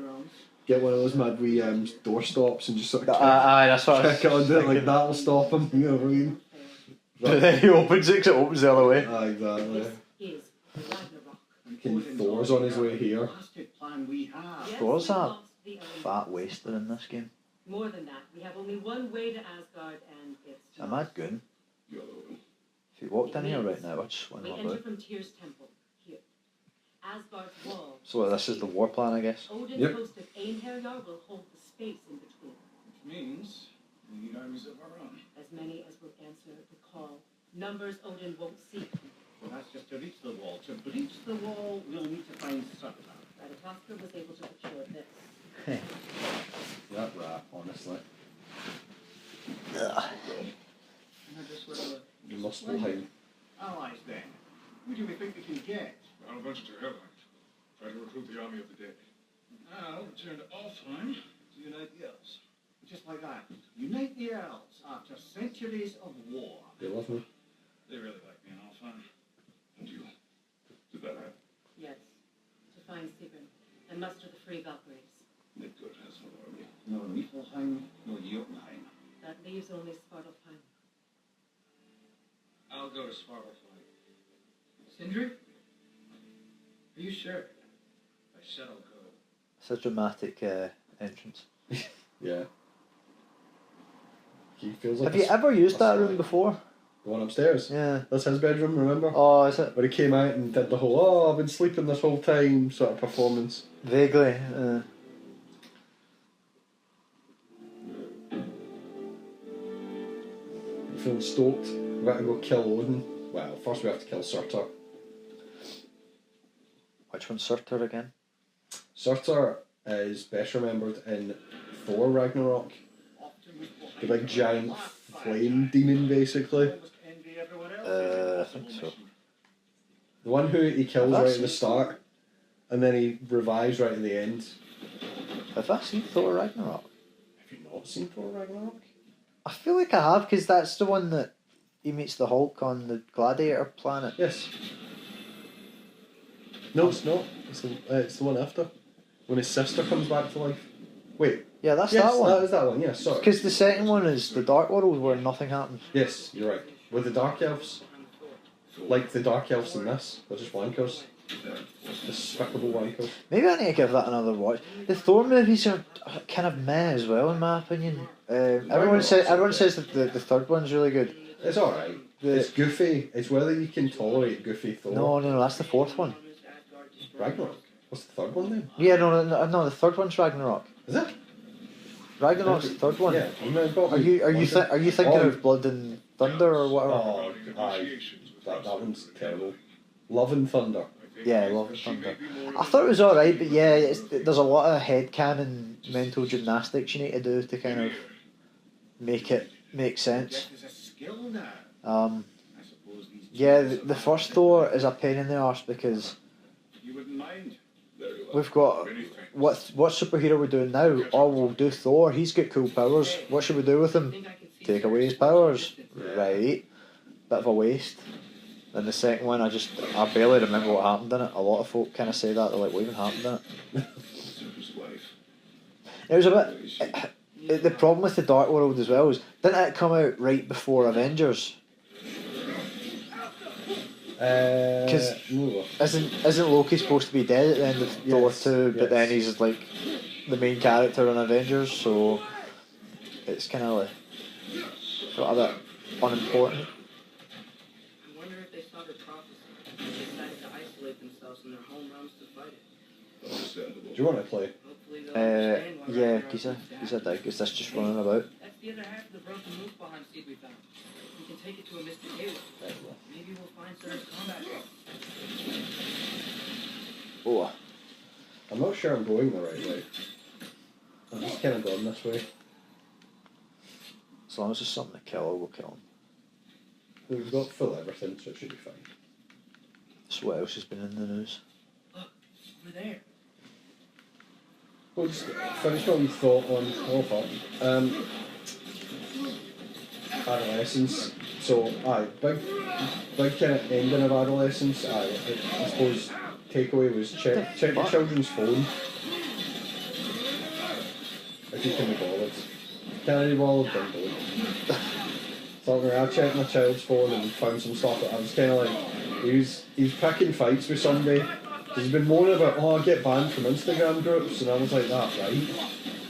Get one of those mad wee door stops and just sort of Aye, that's what I check it on it, like that'll stop him. You know what I mean? But then he opens it 'cause it opens the other way. Aye, exactly. This is Ragnarok. Fucking Thor's on his way here. Fantastic plan we have. Yes, Thor's we a lost the fat waster in this game. More than that, we have only one way to Asgard, and it's It's a mad goon. If you walked in here right now, I'd swing We my enter boot. from Tyr's temple, here. Asgard's wall. So this is the war plan, I guess. Odin's Yep. host of Einherjar will hold the space in between. Which means we need armies of our own. As many as will answer the call. Numbers Odin won't seek. Well, that's just to reach the wall. To breach the wall, we'll need to find Surtur. Ratatoskr was able to procure this. That rat, honestly. And I just sort of You must know him. allies then. Who do we think we can get? I'll venture to Highland. Try to recruit the army of the dead. I'll return to Alfheim to unite the elves. Just like that. Unite the elves after centuries of war. They love me. They really like me in Alfheim. And you? Did that happen? Yes. To find Sigrun and muster the free Valkyries. Midgard has no army. No Niflheim, no Jotunheim. That leaves only Svartalfheim. I'll go to Svartalfheim. Sindri? Are you sure? I said I'll go. It's a dramatic entrance. Yeah. He feels like Have you ever used that room before? The one upstairs? Yeah. That's his bedroom, remember? Oh, is it? Where he came out and did the whole, I've been sleeping this whole time sort of performance. Vaguely. Feeling stoked. We've got to go kill Odin. Well, first we have to kill Surtur. Which one's Surtur again? Surtur is best remembered in Thor Ragnarok. The big giant flame demon, basically. I think so. The one who he kills Have I right at the seen start, and then he revives right at the end. Have I seen Thor Ragnarok? Have you not seen Thor Ragnarok? I feel like I have, because that's the one that he meets the Hulk on the Gladiator planet. Yes. No, it's not. It's the one after. When his sister comes back to life. Wait. Yeah, that's Yes, that one. that is that one, yeah, sorry. Because the second one is the Dark World where nothing happens. Yes, you're right. With the Dark Elves. Like the Dark Elves in this. They're just wankers. Despicable wankers. Maybe I need to give that another watch. The Thor movies are kind of meh as well, in my opinion. Everyone says that the third one's really good. It's alright. It's goofy. It's whether you can tolerate goofy Thor. No, that's the fourth one. Ragnarok. What's the third one then? Yeah, no, the third one's Ragnarok. Is it? Ragnarok's the third one. Yeah. Are you thinking of Blood and Thunder or whatever? Oh, aye. That one's terrible. Love and Thunder. Yeah, Love and Thunder. I thought it was alright, but yeah, there's a lot of headcanon mental gymnastics you need to do to kind of make it make sense. Yeah, the first Thor is a pain in the arse because we've got what superhero we're doing now? Oh, we'll do Thor. He's got cool powers. What should we do with him? Take away his powers, right? Bit of a waste. And the second one, I barely remember what happened in it. A lot of folk kind of say that, they're like, what even happened in it? It was a bit... The problem with the Dark World as well is, didn't it come out right before Avengers? Because isn't Loki supposed to be dead at the end of Thor 2, but then he's like the main character in Avengers, so it's kind of like a bit unimportant. Do you want to play? Yeah, he's a dig. Is this just running about? That's the other half of the broken moose behind seed we found. We can take it to a Mr. Cave. Maybe we'll find Surtur's combat. Oh. I'm not sure I'm going the right way. I'm just kind of going this way. As long as there's something to kill, we'll kill him. We've got full everything, so it should be fine. So what else has been in the news? Look, over there. We'll just finish what we thought on adolescence. So, big kind of ending of adolescence. I suppose takeaway was check your children's phone. If you can be bothered. Can't be bothered, don't do it. Thought I checked my child's phone and found some stuff that I was kind of like, he was picking fights with somebody. He's been moaning about, I get banned from Instagram groups, and I was like, that right?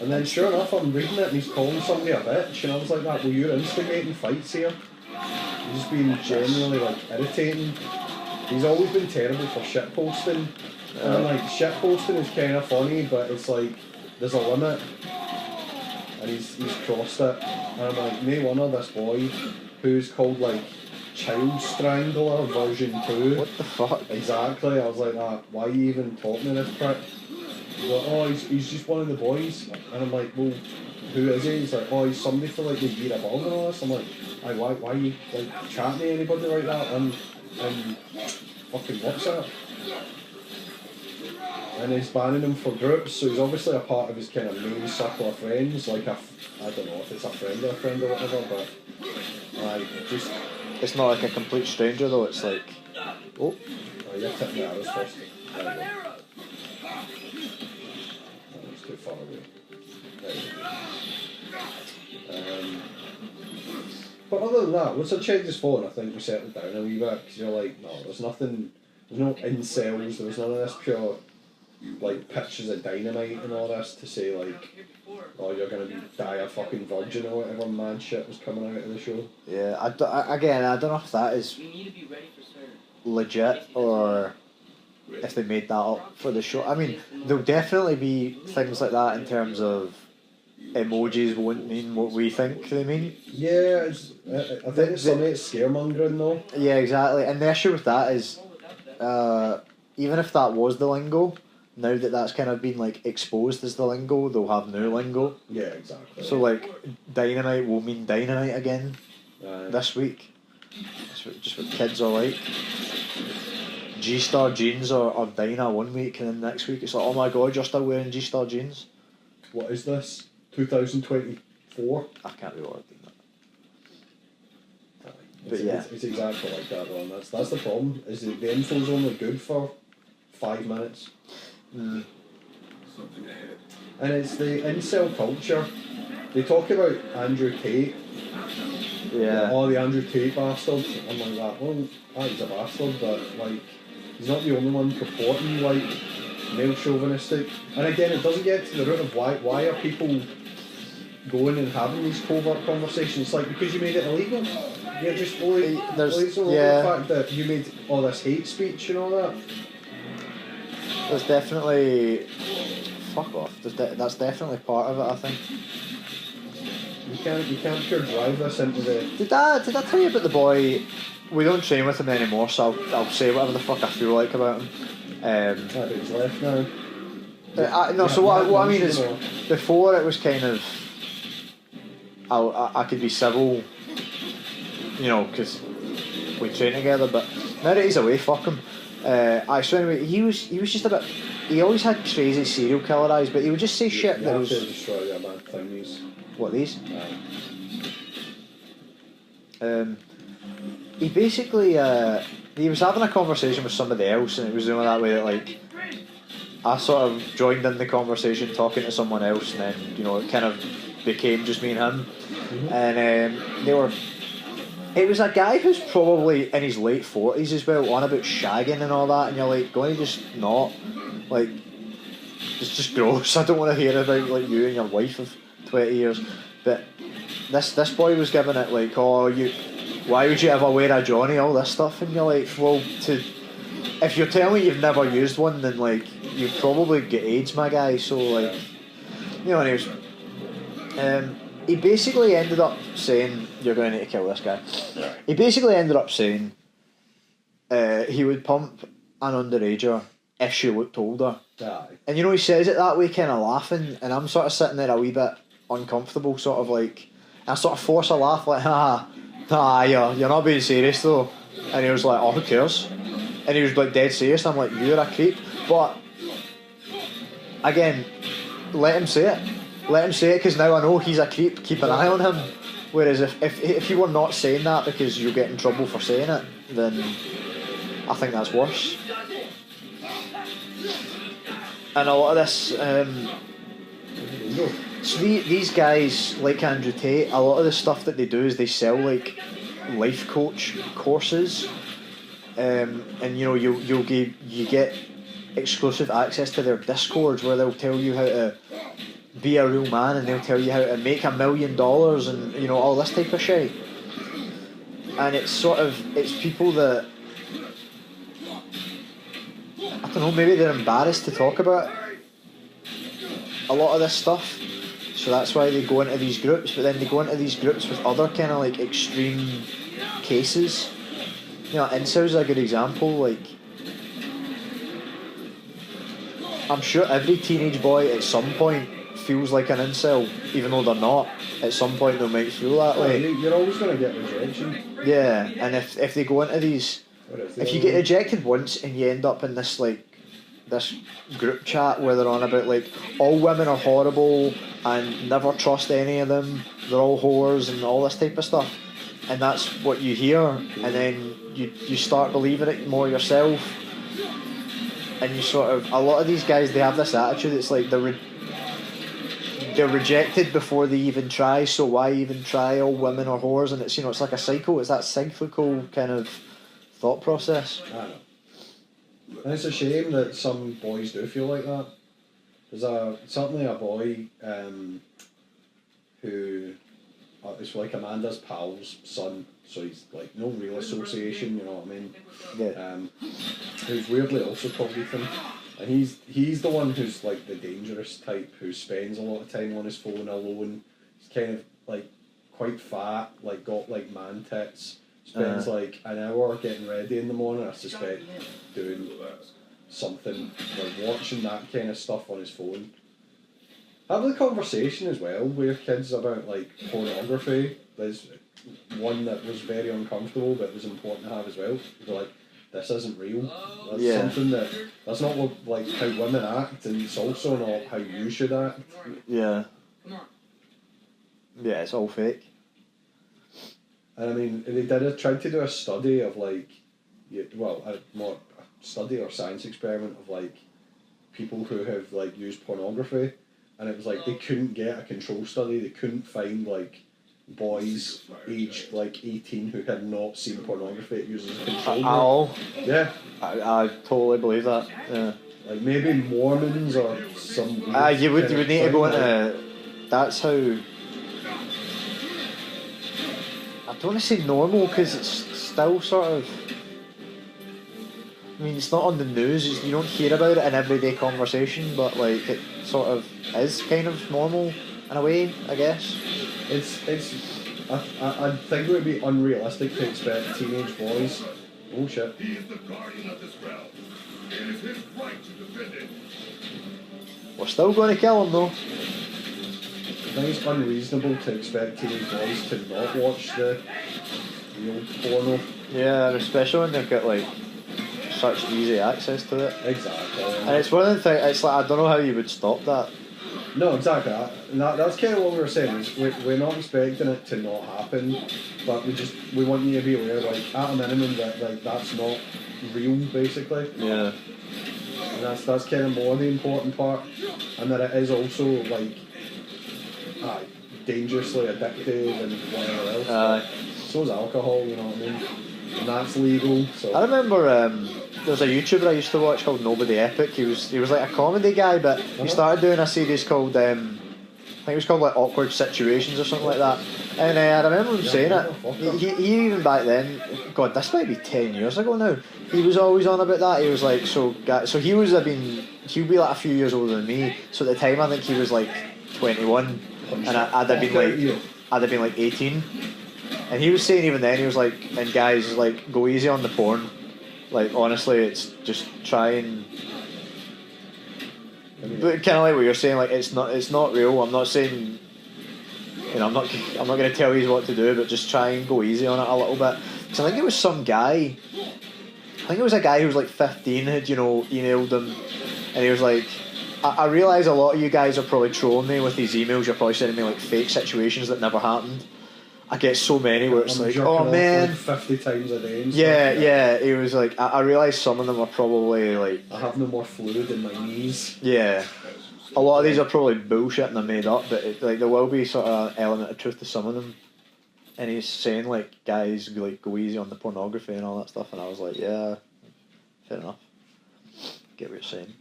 And then sure enough, I'm reading it and he's calling somebody a bitch, and I was like, that, well, you're instigating fights here. He's just been genuinely like irritating. He's always been terrible for shitposting. And I'm like, shitposting is kind of funny, but it's like, there's a limit. And he's crossed it. And I'm like, no wonder this boy, who's called like Child Strangler version 2. What the fuck? Exactly. I was like, why are you even talking to this prick? He's like, oh, he's just one of the boys. And I'm like, well, who is he? He's like, oh, he's somebody for like the year above and all this. I'm like, why are you like chatting to anybody like that on fucking WhatsApp? And he's banning him for groups, so he's obviously a part of his kind of main circle of friends, like I don't know if it's a friend or whatever, but just... It's not like a complete stranger though, it's like... Oh, you're tipping the arrows first. There you go. That was too far away. There you go. But other than that, once I checked his phone, I think we settled down a wee bit, because you're like, no, there's no incels, there was none of this pure... like pictures of dynamite and all this to say like, oh, you're gonna die a fucking virgin or whatever mad shit was coming out of the show. Yeah, I don't know if that is legit or if they made that up for the show. I mean, there'll definitely be things like that in terms of emojis won't mean what we think they mean. Yeah, I think it's something it's scaremongering though. Yeah, exactly. And the issue with that is, even if that was the lingo, now that that's kind of been like exposed as the lingo, they'll have new lingo. Yeah, exactly. So like, dynamite will mean dynamite again this week. That's just what kids are like. G-Star jeans are Dyna one week, and then next week it's like, oh my god, you're still wearing G-Star jeans. What is this? 2024? I can't be bothered doing that. But yeah, it's exactly like that, Ron. That's the problem. Is the info's only good for 5 minutes. Something ahead. And it's the incel culture. They talk about Andrew Tate. Yeah. Oh, the Andrew Tate bastard. I'm like that. Well, he's a bastard, but like, he's not the only one purporting like male chauvinistic. And again, it doesn't get to the root of why are people going and having these covert conversations. It's like, because you made it illegal. You're just the fact that you made all this hate speech and all that. There's definitely... Fuck off. That's definitely part of it, I think. You can't pure drive this into the... Did I tell you about the boy... We don't train with him anymore, so I'll say whatever the fuck I feel like about him. But he's left now. No, so what I mean is, before it was kind of, I could be civil, you know, because we train together, but now that he's away, fuck him. So anyway, he was just a bit. He always had crazy serial killer eyes, but he would just say shit that was. Destroy your bad thing, What, these? He basically he was having a conversation with somebody else, and it was doing that way that like I sort of joined in the conversation talking to someone else, and then you know it kind of became just me and him, and they were. It was a guy who's probably in his late 40s as well, on about shagging and all that, and you're like, going to just not, like, it's just gross. I don't want to hear about like you and your wife of 20 years, but this boy was giving it like, oh, why would you ever wear a Johnny, all this stuff, and you're like, well, if you're telling me you've never used one, then like you've probably got AIDS, my guy. So like, you know, anyways, he basically ended up saying, you're going to need to kill this guy. He basically ended up saying he would pump an underager if she looked older. And you know, he says it that way kind of laughing, and I'm sort of sitting there a wee bit uncomfortable, sort of like, I sort of force a laugh like, you're not being serious though. And he was like, oh, who cares? And he was like dead serious. I'm like, you're a creep. But again, let him say it. Let him say it, because now I know he's a creep. Keep an eye on him. Whereas if you were not saying that because you get in trouble for saying it, then I think that's worse. And a lot of this, so these guys like Andrew Tate, a lot of the stuff that they do is they sell like life coach courses, and you know you get exclusive access to their Discords where they'll tell you how to be a real man, and they'll tell you how to make $1 million and you know all this type of shit. And it's people that I don't know, maybe they're embarrassed to talk about a lot of this stuff, so that's why they go into these groups. But then they go into these groups with other kind of like extreme cases. You know, incels are a good example. Like, I'm sure every teenage boy at some point feels like an incel, even though they're not. At some point they might feel that way. You're always going to get rejection. Yeah, and if they go into these, if you get rejected once and you end up in this like this group chat where they're on about like all women are horrible and never trust any of them, they're all whores and all this type of stuff, and that's what you hear, and then you start believing it more yourself, and you sort of, a lot of these guys, they have this attitude. It's like they're rejected before they even try, so why even try? All women are whores, and it's, you know, it's like a cycle. It's that cyclical kind of thought process. I know. And it's a shame that some boys do feel like that. There's certainly a boy who it's like Amanda's pal's son, so he's like no real association, you know what I mean? Yeah. Who's weirdly also called Ethan. And he's the one who's like the dangerous type, who spends a lot of time on his phone alone. He's kind of like quite fat, like got like man tits. Spends like an hour getting ready in the morning, I suspect, doing something, like watching that kind of stuff on his phone. Have the conversation as well with your kids about like pornography. There's one that was very uncomfortable, but it was important to have as well. They're like, this isn't real. That's something that's not what, like how women act, and it's also not how you should act. Yeah. Yeah, it's all fake. And I mean, they tried to do a study of like, a study or science experiment of like people who have like used pornography, and it was like they couldn't get a control study. They couldn't find like boys aged like 18 who had not seen pornography used as a control group. All. Yeah. I totally believe that. Yeah. Like maybe Mormons or some. You would need to go into. That's how. I don't want to say normal, because it's still sort of. I mean, it's not on the news. You don't hear about it in everyday conversation, but like it sort of is kind of normal in a way, I guess. I think it would be unrealistic to expect teenage boys. Oh shit. He is the guardian of this realm. It is his We're still going to kill him though. I think it's unreasonable to expect teenage boys to not watch the old porno. Yeah, especially when they've got like such easy access to it. Exactly. And it's one of the things. It's like I don't know how you would stop that. No, exactly. That's kind of what we were saying. Is we're not expecting it to not happen, but we want you to be aware, like at a minimum, that like that's not real, basically. Yeah. And that's kind of more the important part, and that it is also like dangerously addictive and whatever else. So is alcohol, you know what I mean? And that's legal. So I remember there's a YouTuber I used to watch called Nobody Epic. He was like a comedy guy, but he started doing a series called I think it was called like Awkward Situations or something like that. And I remember him saying it. He even back then, God, this might be 10 years ago now. He was always on about that. He was like, so he he'd be like a few years older than me. So at the time, I think he was like 21, and I'd have been like 18. And he was saying even then, he was like, and guys, like, go easy on the porn. Like, honestly, it's just try and. But kind of like what you're saying, like it's not real. I'm not saying, I'm not going to tell you what to do, but just try and go easy on it a little bit. Because I think it was some guy. I think it was a guy who was like 15 had emailed him, and he was like, I realise a lot of you guys are probably trolling me with these emails. You're probably sending me like fake situations that never happened. I get so many where it's like, oh man, like 50 times a day. And yeah. He was like, I realise some of them are probably like, I have no more fluid in my knees. Yeah, a lot of these are probably bullshit and they're made up, but there will be sort of element of truth to some of them. And he's saying like, guys, like go easy on the pornography and all that stuff, and I was like, yeah, fair enough. Get what you're saying.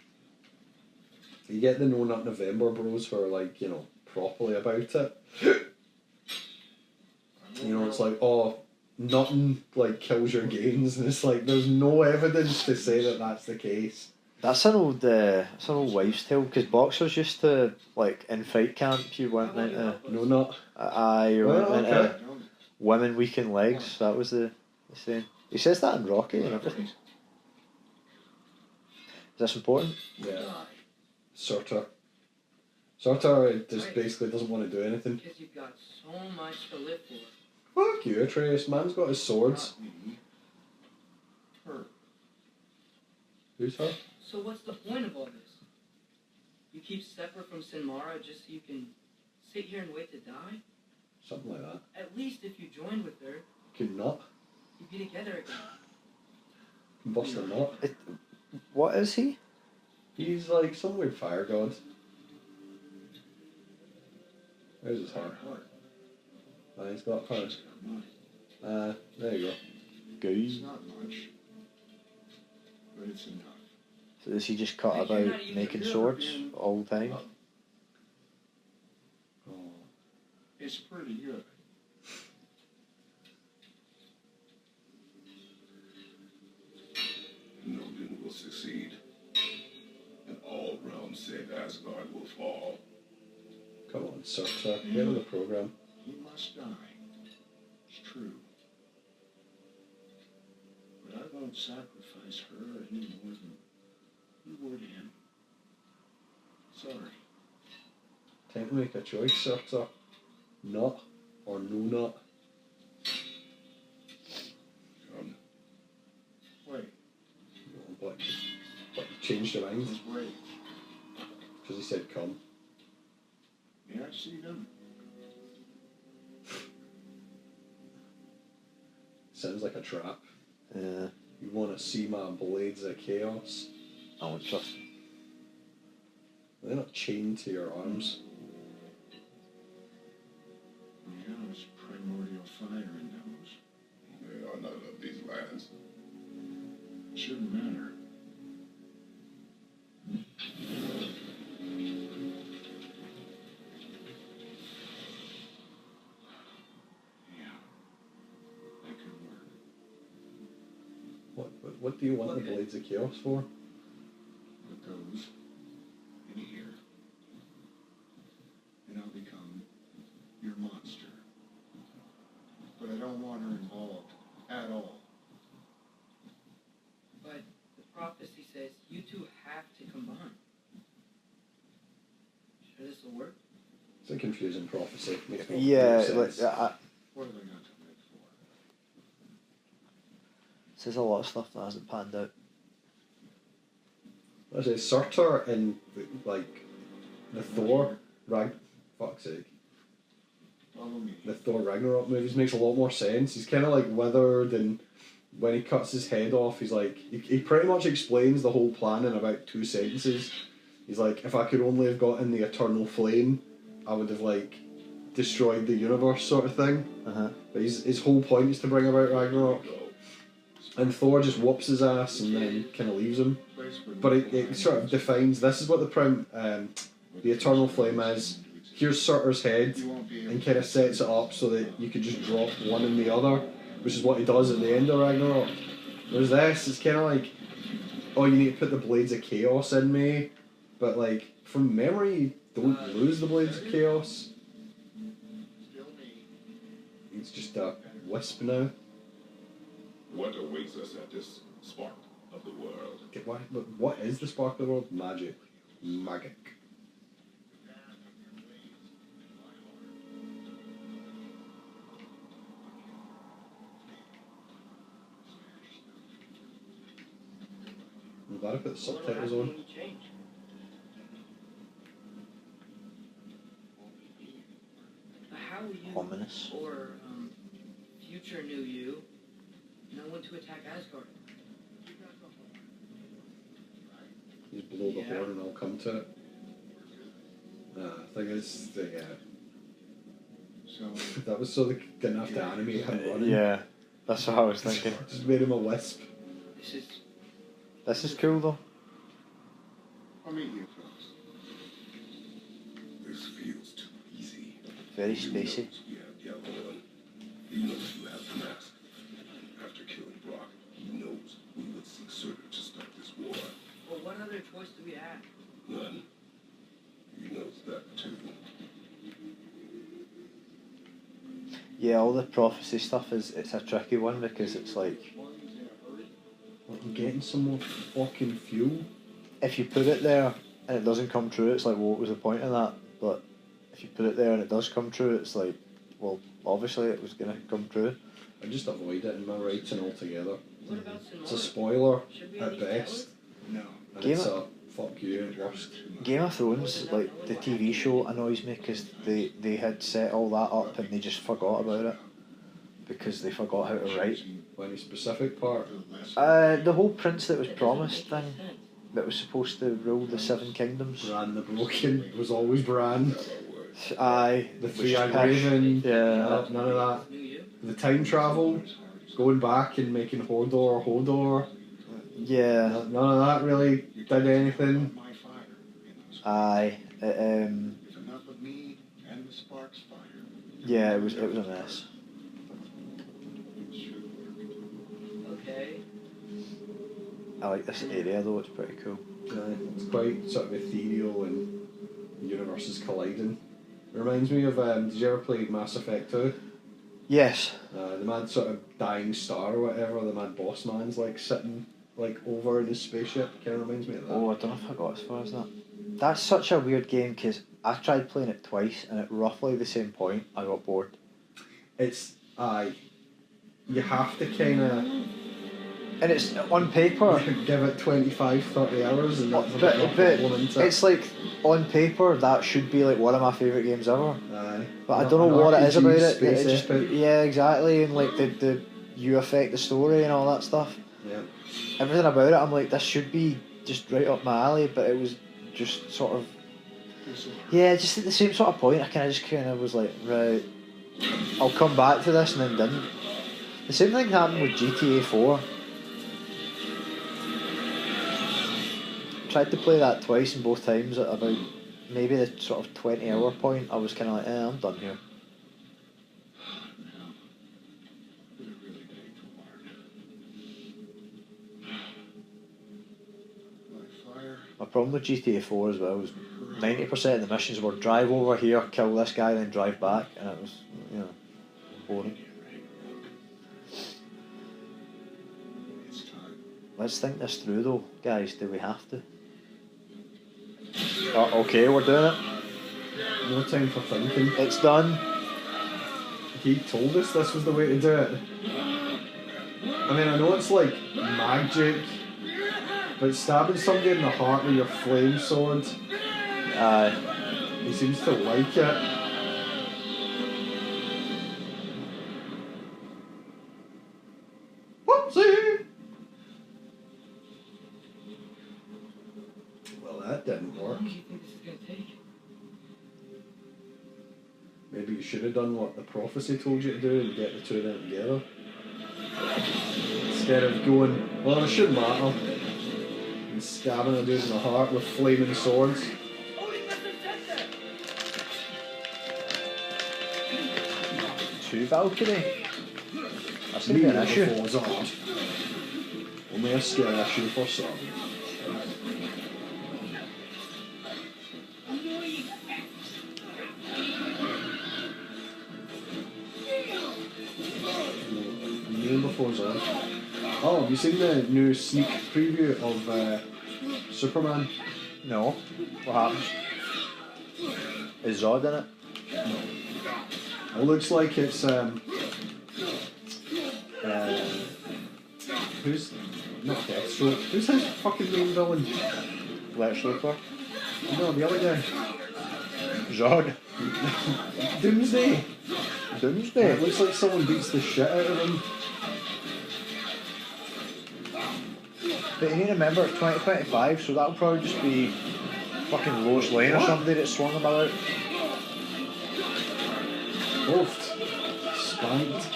You get the No Nut November bros who are like, properly about it. It's like, oh, nothing like kills your gains, and it's like there's no evidence to say that that's the case. That's an old wives' tale, because boxers used to, like, in fight camp, you went into... No nut. You went into women weaken legs, that was the saying. He says that in Rocky and everything. Is this important? Yeah. Surtur just basically doesn't want to do anything. Because you've got so much to live for. Fuck you, Atreus. Man's got his swords. Her. Who's her? So what's the point of all this? You keep separate from Sinmara just so you can sit here and wait to die? Something like that. At least if you joined with her, Could not. you'd be together again. Bust a nut. What is he? He's like some weird fire god. Where's his heart? He's got heart. There you go. It's not much, but it's enough. So is he just cut about making swords all the time? Oh. It's pretty good. Odin will succeed, and all realms save Asgard will fall. Come on, Surtur. Get on the program. He must die. It's true. But I won't sacrifice her any more than you would him. Sorry. Time to make a choice, Surtur. Nut or no nut. Come. Wait. But you changed your mind Just wait. because he said come. May I see them? Sounds like a trap. Yeah. You want to see my blades of chaos? I won't trust him. They're not chained to your arms. Yeah, there's primordial fire in those. They are not of these lands. It shouldn't matter. Yeah, that could work. What do you want the blades of chaos for? Put those in here, and I'll become your monster. But I don't want her involved at all. But the prophecy says you two have to combine. sure this will work. It's a confusing prophecy. Makes no Yeah, sense. like What are they going to live for? there's a lot of stuff that hasn't panned out. I say Surtur in like the Thor fuck's sake. Follow me. The Thor Ragnarok movies makes a lot more sense. He's kind of like withered, and when he cuts his head off, he's like he pretty much explains the whole plan in about 2 sentences. He's like, if I could only have gotten the eternal flame, I would have like destroyed the universe, sort of thing. But his whole point is to bring about Ragnarok, and Thor just whoops his ass and then kind of leaves him. But it sort of defines, this is what the eternal flame is. Here's Surtur's head, and kind of sets it up so that you could just drop one in the other, which is what he does at the end of Ragnarok. Whereas this, it's kind of like, oh, you need to put the Blades of Chaos in me, but like, from memory, don't lose the Blades of Chaos. It's just a wisp now. What awaits us at this spark of the world? Okay, what is the spark of the world? Magic. Magic. I'm glad I put the subtitles on. How will you Ominous. or future new you know when to attack Asgard? Just blow the horn and I'll come to it. I think it's So that was so they didn't have to animate him running. Yeah, that's what I was thinking. Just made him a wisp. This is This is cool though. I'll meet you folks. This feels too easy. Very spacey. We have the other one. He knows you have the mask. After killing Brock, he knows we would seek Surtur to start this war. well, what other choice do we have? None. He knows that too. Yeah, all the prophecy stuff it's a tricky one because it's like I'm getting some more fucking fuel. if you put it there and it doesn't come true, it's like, well, what was the point of that? But if you put it there and it does come true, it's like, well, obviously it was gonna come true. I just avoid it in my writing altogether. What about some It's a more? spoiler Should we at at least best, No. and Game it's it. a fuck you at worst. Game of Thrones, like the TV show, annoys me because they had set all that up and they just forgot about it because they forgot how to write. Any specific part? The whole prince that was promised thing that was supposed to rule the Seven Kingdoms. Bran the Broken was always Bran. Aye, The which is Three-Eyed pish. Raven. Yeah. None of that. New you? The time travel, going back and making Hodor. Yeah. None of that really did anything. My fire in those Aye. If enough of me and the sparks fire. Yeah, it was a mess. It should work. Okay. I like this area though, it's pretty cool. It's quite sort of ethereal and universes colliding. It reminds me of, did you ever play Mass Effect 2? Yes. The mad sort of dying star or whatever, the mad boss man's like sitting like over in his spaceship, kind of reminds me of that. Oh, I don't know if I got as far as that. That's such a weird game because I tried playing it twice and at roughly the same point I got bored. It's, you have to kind of And it's on paper. give it 25, 30 hours and that's But it's it's like on paper that should be like one of my favourite games ever. Aye. But I don't know what it is about it. Space It just, epic. yeah, exactly, and like the you affect the story and all that stuff. Yeah. Everything about it, I'm like, this should be just right up my alley, but it was just sort of, yeah, just at the same sort of point. I kind of was like, right, I'll come back to this, and then didn't. The same thing happened with GTA 4. Tried to play that twice, and both times at about maybe the sort of 20-hour point, I was kind of like, I'm done here. Did it really take too hard? My fire. My problem with GTA 4 as well was 90% of the missions were drive over here, kill this guy, then drive back, and it was, boring. It's time. Let's think this through though, guys. Do we have to? Okay, we're doing it. no time for thinking. It's done. He told us this was the way to do it. I mean, I know it's like magic, but stabbing somebody in the heart with your flame sword, he seems to like it. Whoopsie! Well, that didn't How work. long do you think this is gonna take? Maybe you should have done what the prophecy told you to do and get the two of them together. Instead of going, well, it shouldn't matter, and stabbing a dude in the heart with flaming swords. Two Valkyrie. That's Me gonna be an issue. before Zod. Only a skill issue for some. Me before Zod. Oh, have you seen the new sneak preview of Superman? No. What happens? Is Zod in it? It looks like it's who's not Deathstroke? Who's his fucking main villain? Lex Luthor. No, the other guy. Zod. Doomsday. Doomsday. It looks like someone beats the shit out of him. But you need to remember it's 2025, so that'll probably just be fucking Lois Lane or What? somebody that's swung him about. Oofed. Spanked.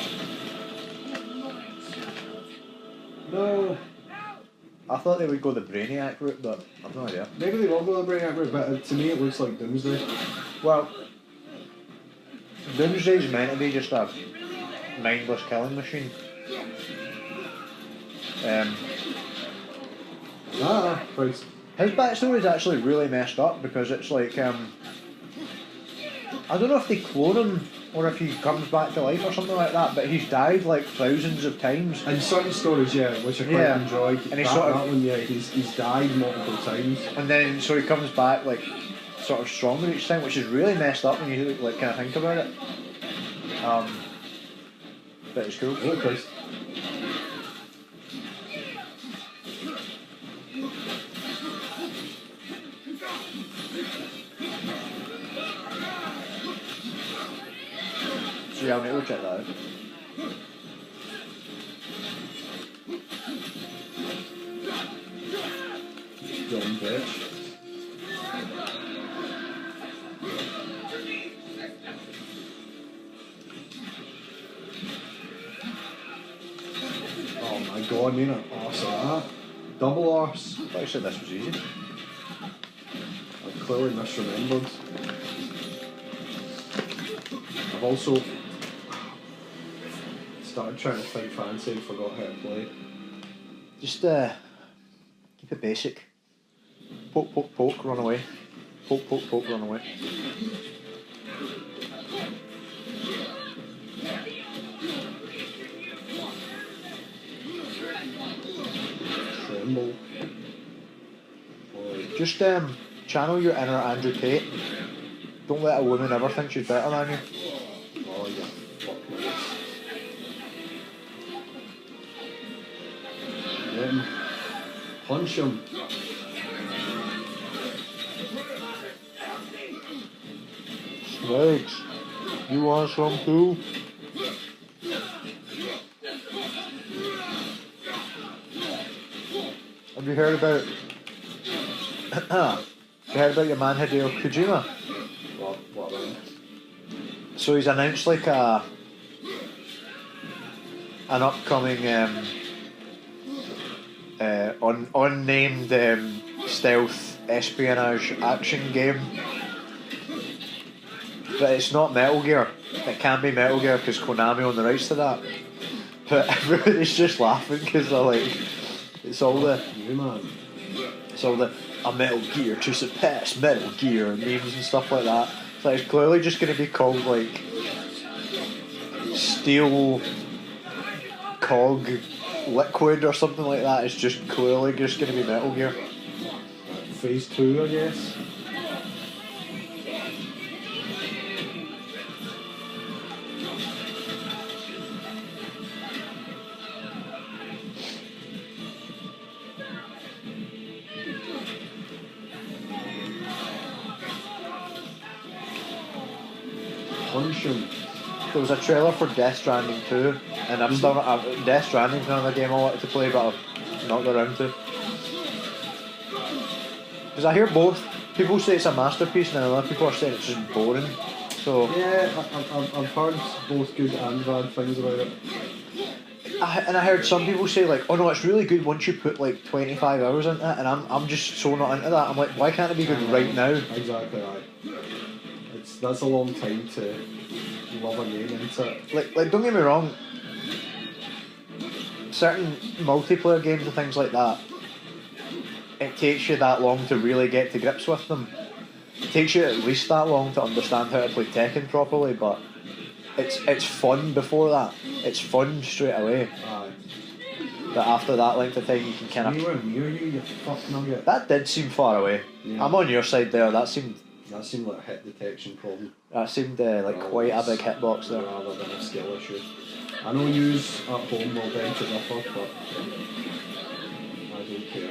No. I thought they would go the Brainiac route, but I've no idea. Maybe they will go the Brainiac route, but to me it looks like Doomsday. Well, Doomsday's meant to be just a mindless killing machine. Christ. His backstory is actually really messed up because it's like, I don't know if they clone him or if he comes back to life or something like that, but he's died like thousands of times. And certain stories, yeah, which I quite Yeah. enjoy. And he's that, sort of- that one, yeah, he's died multiple times. And then so he comes back like sort of stronger each time, which is really messed up when you like kind of think about it. But it's cool. Oh, Christ. So yeah, I'll need to check that out. Dumb bitch. Oh my god, man, an arse of that. Double arse. I thought you said this was easy. I've clearly misremembered. I've also started trying to think fancy and forgot how to play. Just keep it basic. Poke, poke, poke, run away. Poke, poke, poke, run away. Tremble. Just channel your inner Andrew Tate. Don't let a woman ever think she's better than you. Oh yeah, fuck me. Get him. Punch him. Snakes, you want some too? Have you heard about you heard about your man Hideo Kojima? What then? So he's announced like an upcoming unnamed stealth espionage action game. But it's not Metal Gear. It can be Metal Gear because Konami own the rights to that. But everybody's just laughing because they're like, it's all the a Metal Gear to surpass Metal Gear memes and stuff like that. So it's clearly just going to be called like Steel Cog Liquid or something like that. It's just clearly just going to be Metal Gear. Phase 2, I guess. punch him. There was a trailer for Death Stranding 2, and I've still not. Death Stranding's another game I wanted to play, but I've not got around to. Because I hear both. People say it's a masterpiece, and other people are saying it's just boring. So Yeah, I've heard both good and bad things about it. and I heard some people say like, oh no, it's really good once you put like 25 hours into it, and I'm just so not into that. I'm like, why can't it be good right now? Exactly right. That's a long time to love a game, isn't it? Like don't get me wrong. Certain multiplayer games and things like that, it takes you that long to really get to grips with them. It takes you at least that long to understand how to play Tekken properly, but it's fun before that. It's fun straight away. Aye. But after that length of time, you can kind of. Anywhere near you fuck nugget. That did seem far away. Yeah. I'm on your side there. That seemed like a hit detection problem. like quite a big hitbox there. Rather than a skill issue. I know yous at home will bend to differ, but I don't care.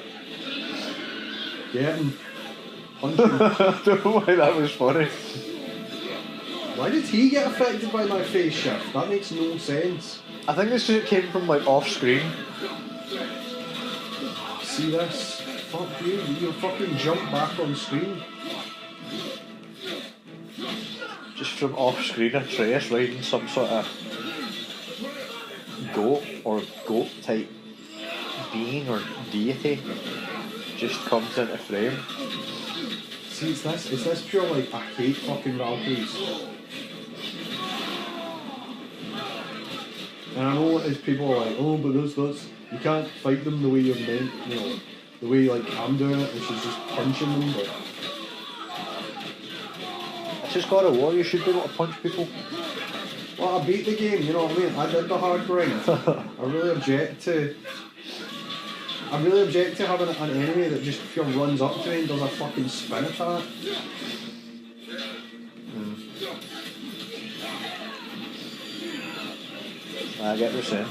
Get him. Punch him. I don't know why that was funny. Why did he get affected by my face shift? That makes no sense. I think this came from like off screen. See this? Fuck you, you fucking jump back on screen. Just from off screen, Atreus riding some sort of goat or goat type being or deity just comes into frame. See, it's this pure like, I hate fucking Valkyries. And I know it's people are like, oh, but that's you can't fight them the way you're meant, you know, the way like I'm doing it, which is just punching them, but It's just God of War, you should be able to punch people. well, I beat the game, you know what I mean? I did the hard grind. I really object to having an enemy that just pure runs up to me and does a fucking spin attack. I get what you're saying.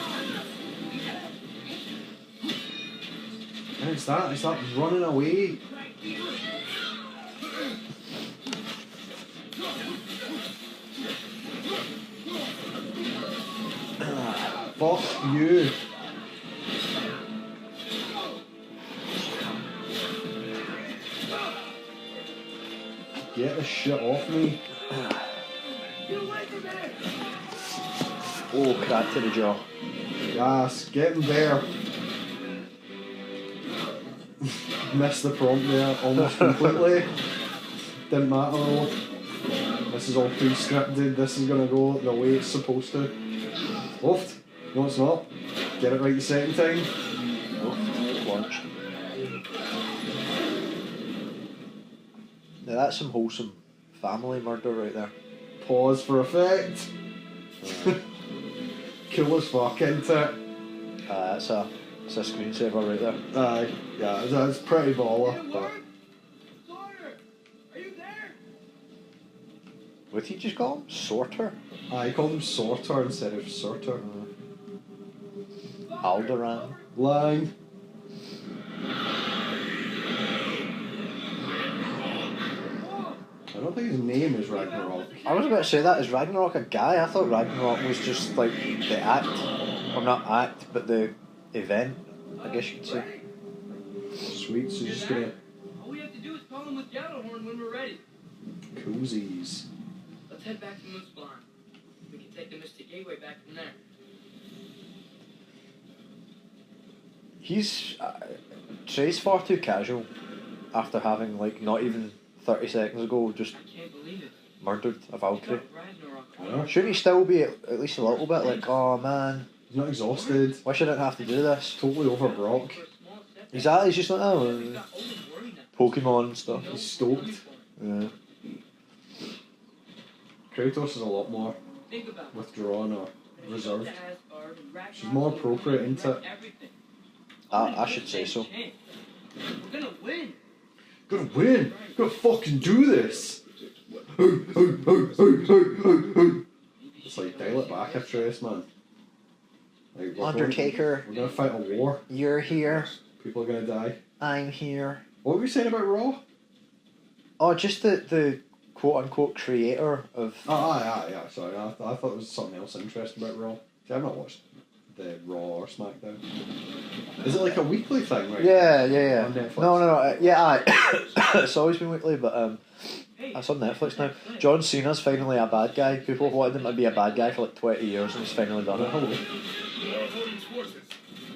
And it's that running away. Fuck you. Get the shit off me. Oh, crack to the jaw. Yes, get him there. Missed the prompt there almost completely. Didn't matter though. This is all pre-scripted. This is gonna go the way it's supposed to. Oofed. No, it's not. Get it right the second time. Oh, lunch. Now that's some wholesome family murder right there. Pause for effect. Cool as fuck, isn't it? That's a screensaver right there. Aye, yeah, that's pretty baller. But Are you there? What did you just call him? Sorter? I called him Sorter instead of Sorter. Alderaan. Lang. I don't think his name is Ragnarok. I was about to say that. Is Ragnarok a guy? I thought Ragnarok was just like the act. Or not act, but the event, I guess you could say. Sweet, so just gonna All we have to do is call him with Gjallarhorn when we're ready. cozies. Let's head back to Moonspawn. We can take the Mystic Gateway back from there. He's Trey's far too casual after having like not even 30 seconds ago just I can't believe it. murdered a Valkyrie. Ragnarok. Yeah. Shouldn't he still be at least a little bit like, oh man, He's not exhausted. why should I have to do this? Totally over Brock. He's just like, oh, Pokemon and stuff. He's stoked. Yeah. Kratos is a lot more Think about it. withdrawn or reserved. Asgard and Ragnarok She's more appropriate, isn't it? everything. I should say so. We're gonna win. Gonna win! Gonna fucking do this! It's like, dial it back, Atreus, man. Like, Undertaker, We're gonna fight a war. you're here, People are gonna die. I'm here. What were you saying about Raw? Oh, just the quote unquote creator of. Yeah. Sorry, I thought there was something else interesting about Raw. See, I've not watched the Raw or SmackDown. Is it like a weekly thing, right? Yeah. On Netflix? No. Yeah, it's always been weekly, but that's on Netflix now. John Cena's finally a bad guy. People have wanted him to be a bad guy for like 20 years, and he's finally done it. Hello.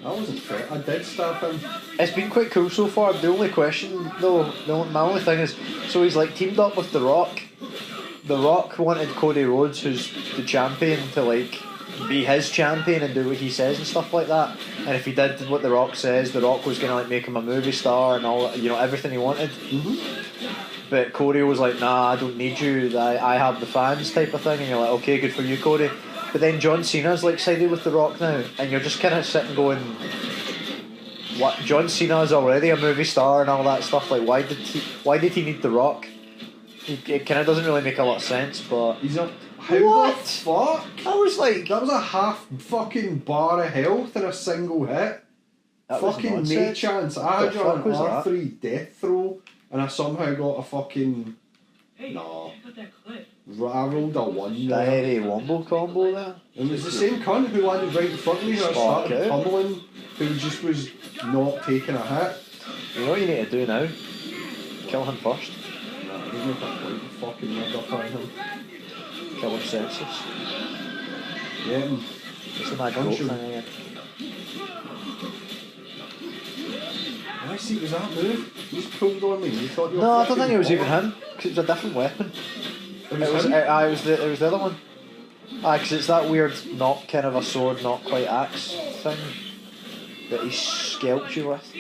That wasn't fair. I did stab him. It's been quite cool so far. The only question, though, my only thing is, so he's like teamed up with The Rock. The Rock wanted Cody Rhodes, who's the champion, to like be his champion and do what he says and stuff like that. And if he did what The Rock says, The Rock was gonna like make him a movie star and all, everything he wanted. But Cody was like, nah, I don't need you. I have the fans type of thing. And you're like, okay, good for you, Cody. But then John Cena's like sided with The Rock now, and you're just kind of sitting going, what? John Cena's already a movie star and all that stuff. Like, why did he need The Rock? It kind of doesn't really make a lot of sense. But He's up. How What? the fuck? I was like, That was a half fucking bar of health in a single hit. that was Fucking no nonsense. chance. I had The you on fuck was that? R3 death throw, and I somehow got a fucking. Hey, No. check out that clip. I rolled a 1 The there. heavy wombo combo there. It was the same cunt who landed right in front of me who I Fuck started it. pummeling, who just was not taking a hit. You know what you need to do now? Kill him first. Nah, I didn't make a point to fucking murder on him. Kill him senseless. Yeah, It's a mad Don't goat you- thing again. I see, was that move? You just pulled on me. You thought you were No, I don't fucking think it was even hot. him. Because it was a different weapon. It It was him? it was the other one. Because it's that weird, not kind of a sword, not quite axe thing that he scalped you with,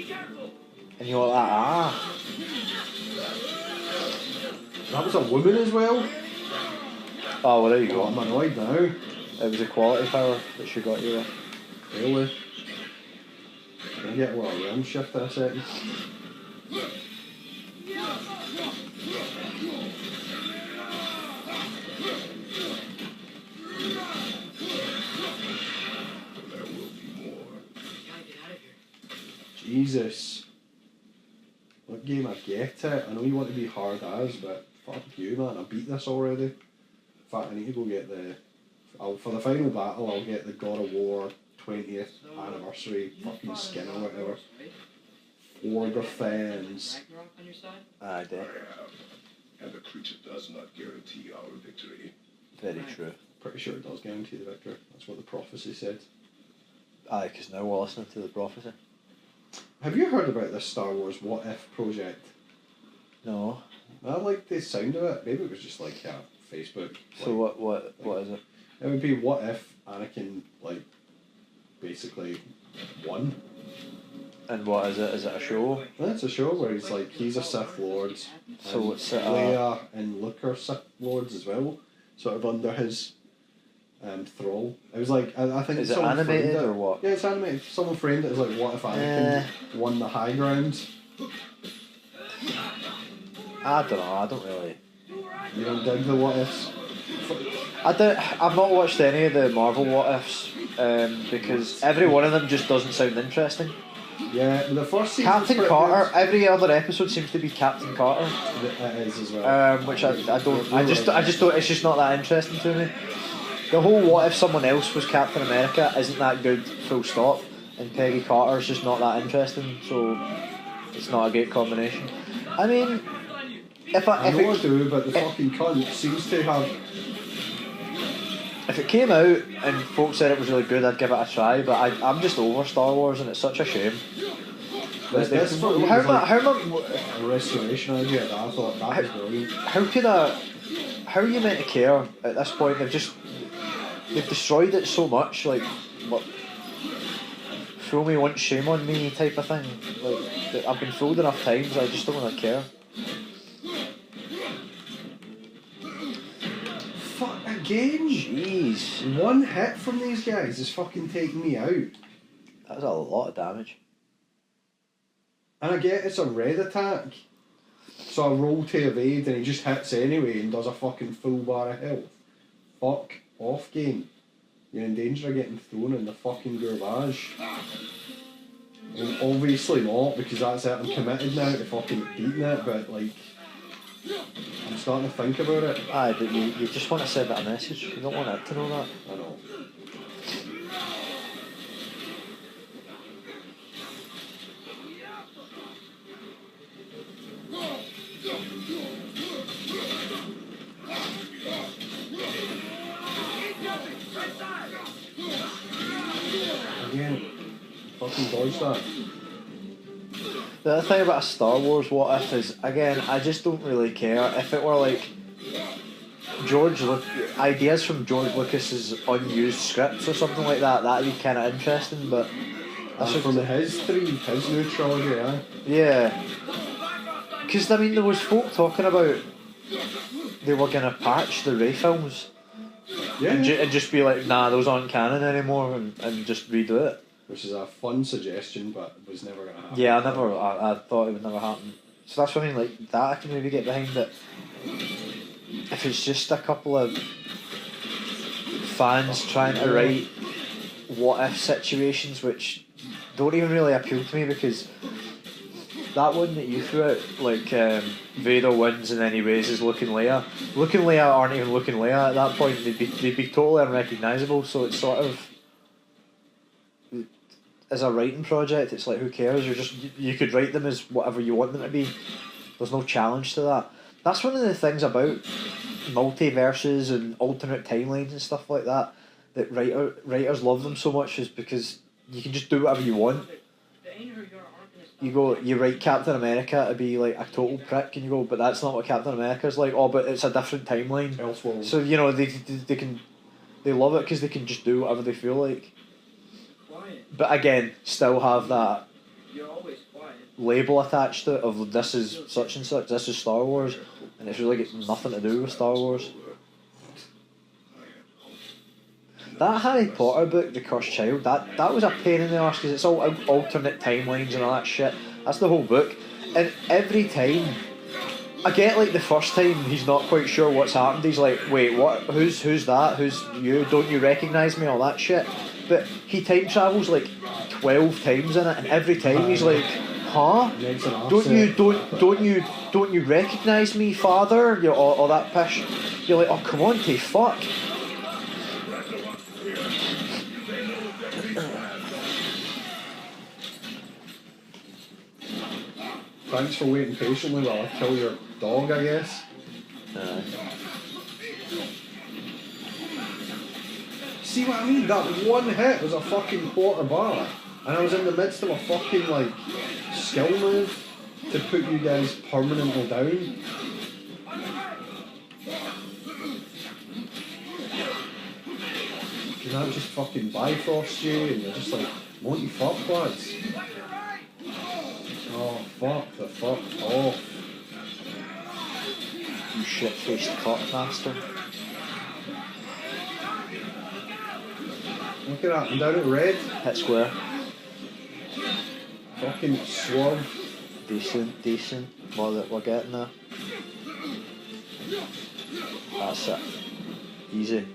and you're like, That was a woman as well. oh well, there you Oh, go. I'm annoyed now. It was a quality power that she got you with. Really? Can I get a little realm shift in a second? There will be more. Gotta get out of here. Jesus. What game I get it? I know you want to be hard as, but fuck you, man. I beat this already. In fact, I need to go get for the final battle, I'll get the God of War 20th anniversary fucking skin or whatever. For the fans. Ragnarok on your side? I I did. have. And the creature does not guarantee our victory. Very true. Pretty sure it does guarantee the victory. That's what the prophecy said. Aye, because now we're listening to the prophecy. Have you heard about this Star Wars What If project? No. I like the sound of it. Maybe it was just like Facebook. So what is it? It would be what if Anakin basically won. And what is it? Is it a show? And it's a show where he's a Sith Lord. So and it's a- Leia and Luke are Sith Lords as well, sort of under his thrall. It was like I think Is it someone framed animated it- or what? Yeah, it's animated. Someone framed it as like what if Anakin won the high ground. I don't know. I don't really. You don't dig the what ifs. I've not watched any of the Marvel what ifs because every one of them just doesn't sound interesting. Yeah, but the first season. Captain Carter. Every other episode seems to be Captain Carter, It is as well. which I don't. I just don't. It's just not that interesting to me. The whole what if someone else was Captain America isn't that good. Full stop. And Peggy Carter is just not that interesting. So it's not a great combination. I mean, I know I do, but the fucking cunt seems to have. if it came out and folks said it was really good, I'd give it a try. But I'm just over Star Wars, and it's such a shame. But This for me how was like am a restoration idea that I thought that was brilliant. how are you meant to care at this point? They've destroyed it so much. Like, what? Fool me once, shame on me type of thing. Like, I've been fooled enough times. I just don't really care. Fuck again! Jeez, One hit from these guys is fucking taking me out. that's a lot of damage. And I get it's a red attack. So I roll to evade and he just hits anyway and does a fucking full bar of health. Fuck off, game. You're in danger of getting thrown in the fucking garbage. Well, obviously not, because that's it. I'm committed now to fucking beating it, but I'm starting to think about it. Aye, but you just want to send it a message. You don't want it to know that. I know. Again, fucking dodge that. The other thing about a Star Wars what if is, again, I just don't really care. If it were like ideas from George Lucas's unused scripts or something like that, that'd be kind of interesting, but That's from his new trilogy, aye. yeah. Because, I mean, there was folk talking about they were going to patch the Rey films Yeah. and just be like, nah, those aren't canon anymore, and just redo it. Which is a fun suggestion, but was never going to happen. Yeah, I thought it would never happen. So that's what I mean, like, that I can maybe get behind it. If it's just a couple of fans trying to write what if situations which don't even really appeal to me, because that one that you threw out, like Vader wins and then he raises Luke and Leia. Luke and Leia aren't even Luke and Leia at that point. They'd be totally unrecognisable. So it's sort of, as a writing project, it's like, who cares? You could write them as whatever you want them to be. There's no challenge to that. That's one of the things about multiverses and alternate timelines and stuff like that. That writers love them so much, is because you can just do whatever you want. You write Captain America to be like a total prick, and you go, but that's not what Captain America's like. Oh, but it's a different timeline. Elseworld. So they love it because they can just do whatever they feel like. But again, still have that label attached to it of this is such and such, this is Star Wars, and it's really got nothing to do with Star Wars. That Harry Potter book, The Cursed Child, that was a pain in the arse because it's all alternate timelines and all that shit. That's the whole book. And every time, I get like the first time he's not quite sure what's happened. He's like, wait, what? Who's that? Who's you? Don't you recognise me? All that shit. But he time travels like 12 times in it, and every time he's like, huh? Don't you recognise me, father? You all that pish. You're like, oh, come on, to fuck. Thanks for waiting patiently while I kill your dog, I guess. See what I mean? That one hit was a fucking quarter bar, and I was in the midst of a fucking like skill move to put you guys permanently down. Can that just fucking bifrost you, and you're just like, won't you fuck, lads? Oh, fuck the fuck off. You shit-faced cock master. Look at that, I'm down at red. Hit square. Fucking swerve. Decent. We're getting there. That's it. Easy.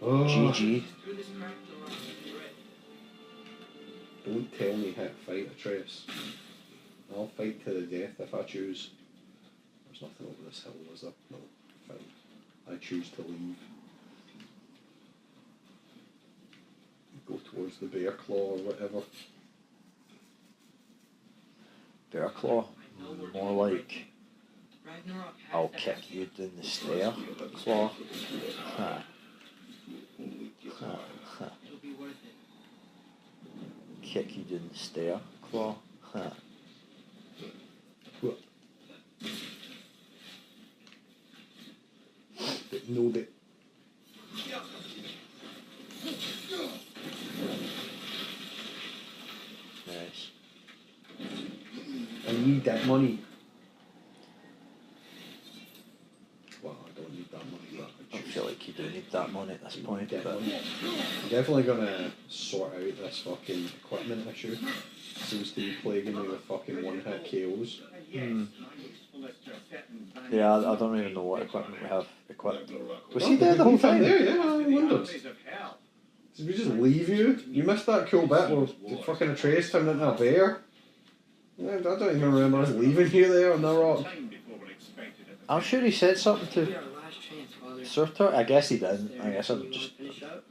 Oh. GG. Don't tell me how to fight a Trace. I'll fight to the death if I choose. There's nothing over this hill, is there? No. Fine. I choose to leave. Go towards the bear claw or whatever. Bear claw. More like, I'll kick you down the stair. Claw. Huh. Kick you down the stair. Claw. Huh. No, that. Nice. I need that money. Well, I don't need that money, but I feel like you do need that money at this point. But I'm definitely gonna sort out this fucking equipment issue. Seems to be plaguing me with fucking one-hit KOs. yeah, I don't even know what equipment we have equipped. Was Oh, he there the whole time? There, yeah, I wondered. Did we just leave you? You missed that cool bit where the fucking Atreus turned into a bear? I don't even remember us leaving you there on the rock. Time before we're expected at the I'm sure he said something It'll be to our last chance, Father. Surtur. I guess he didn't. Is there I guess anything I've you just wanna finish up?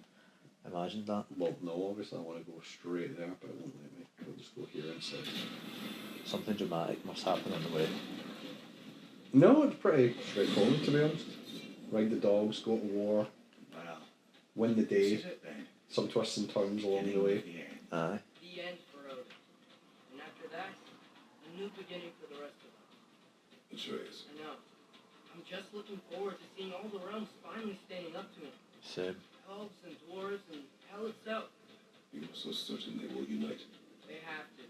imagined that. Well, no, obviously I want to go straight there, but it won't let me. I'll just go here instead. Something dramatic must happen on the way. No, it's pretty straightforward, to be honest. Ride the dogs, go to war, Well, win the this day, is it then. some twists and turns along the Getting way. to the end. Aye. The end for Odin. And after that, a new beginning for the rest of us. Atreus, I know. I'm just looking forward to seeing all the realms finally standing up to him. Same. Elves and dwarves and hell itself. you are so certain they will unite. They have to.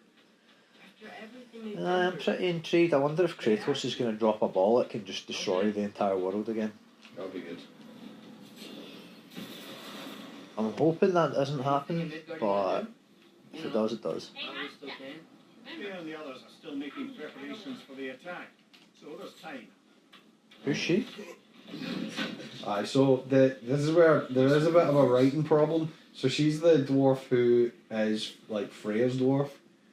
After everything they've I'm done. pretty intrigued. I wonder if Kratos is going to drop a ball that can just destroy the entire world again. That'll be good. I'm hoping that doesn't happen, but if it does, it does. While we still can. Leah and the others are still making preparations for the attack, so there's time. Who's she? Aye, so this is where there is a bit of a writing problem. So she's the dwarf who is like Freya's dwarf.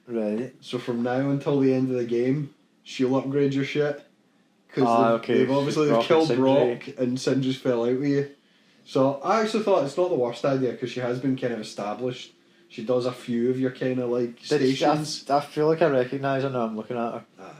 Right. So from now until the end of the game, she'll upgrade your shit. Because Okay. they've obviously Brock and killed Sindri. Brock and Sindri's fell out with you. So I actually thought it's not the worst idea because she has been kind of established. She does a few of your kind of like Did she, stations. I feel like I recognise her now. I'm looking at her. Aye.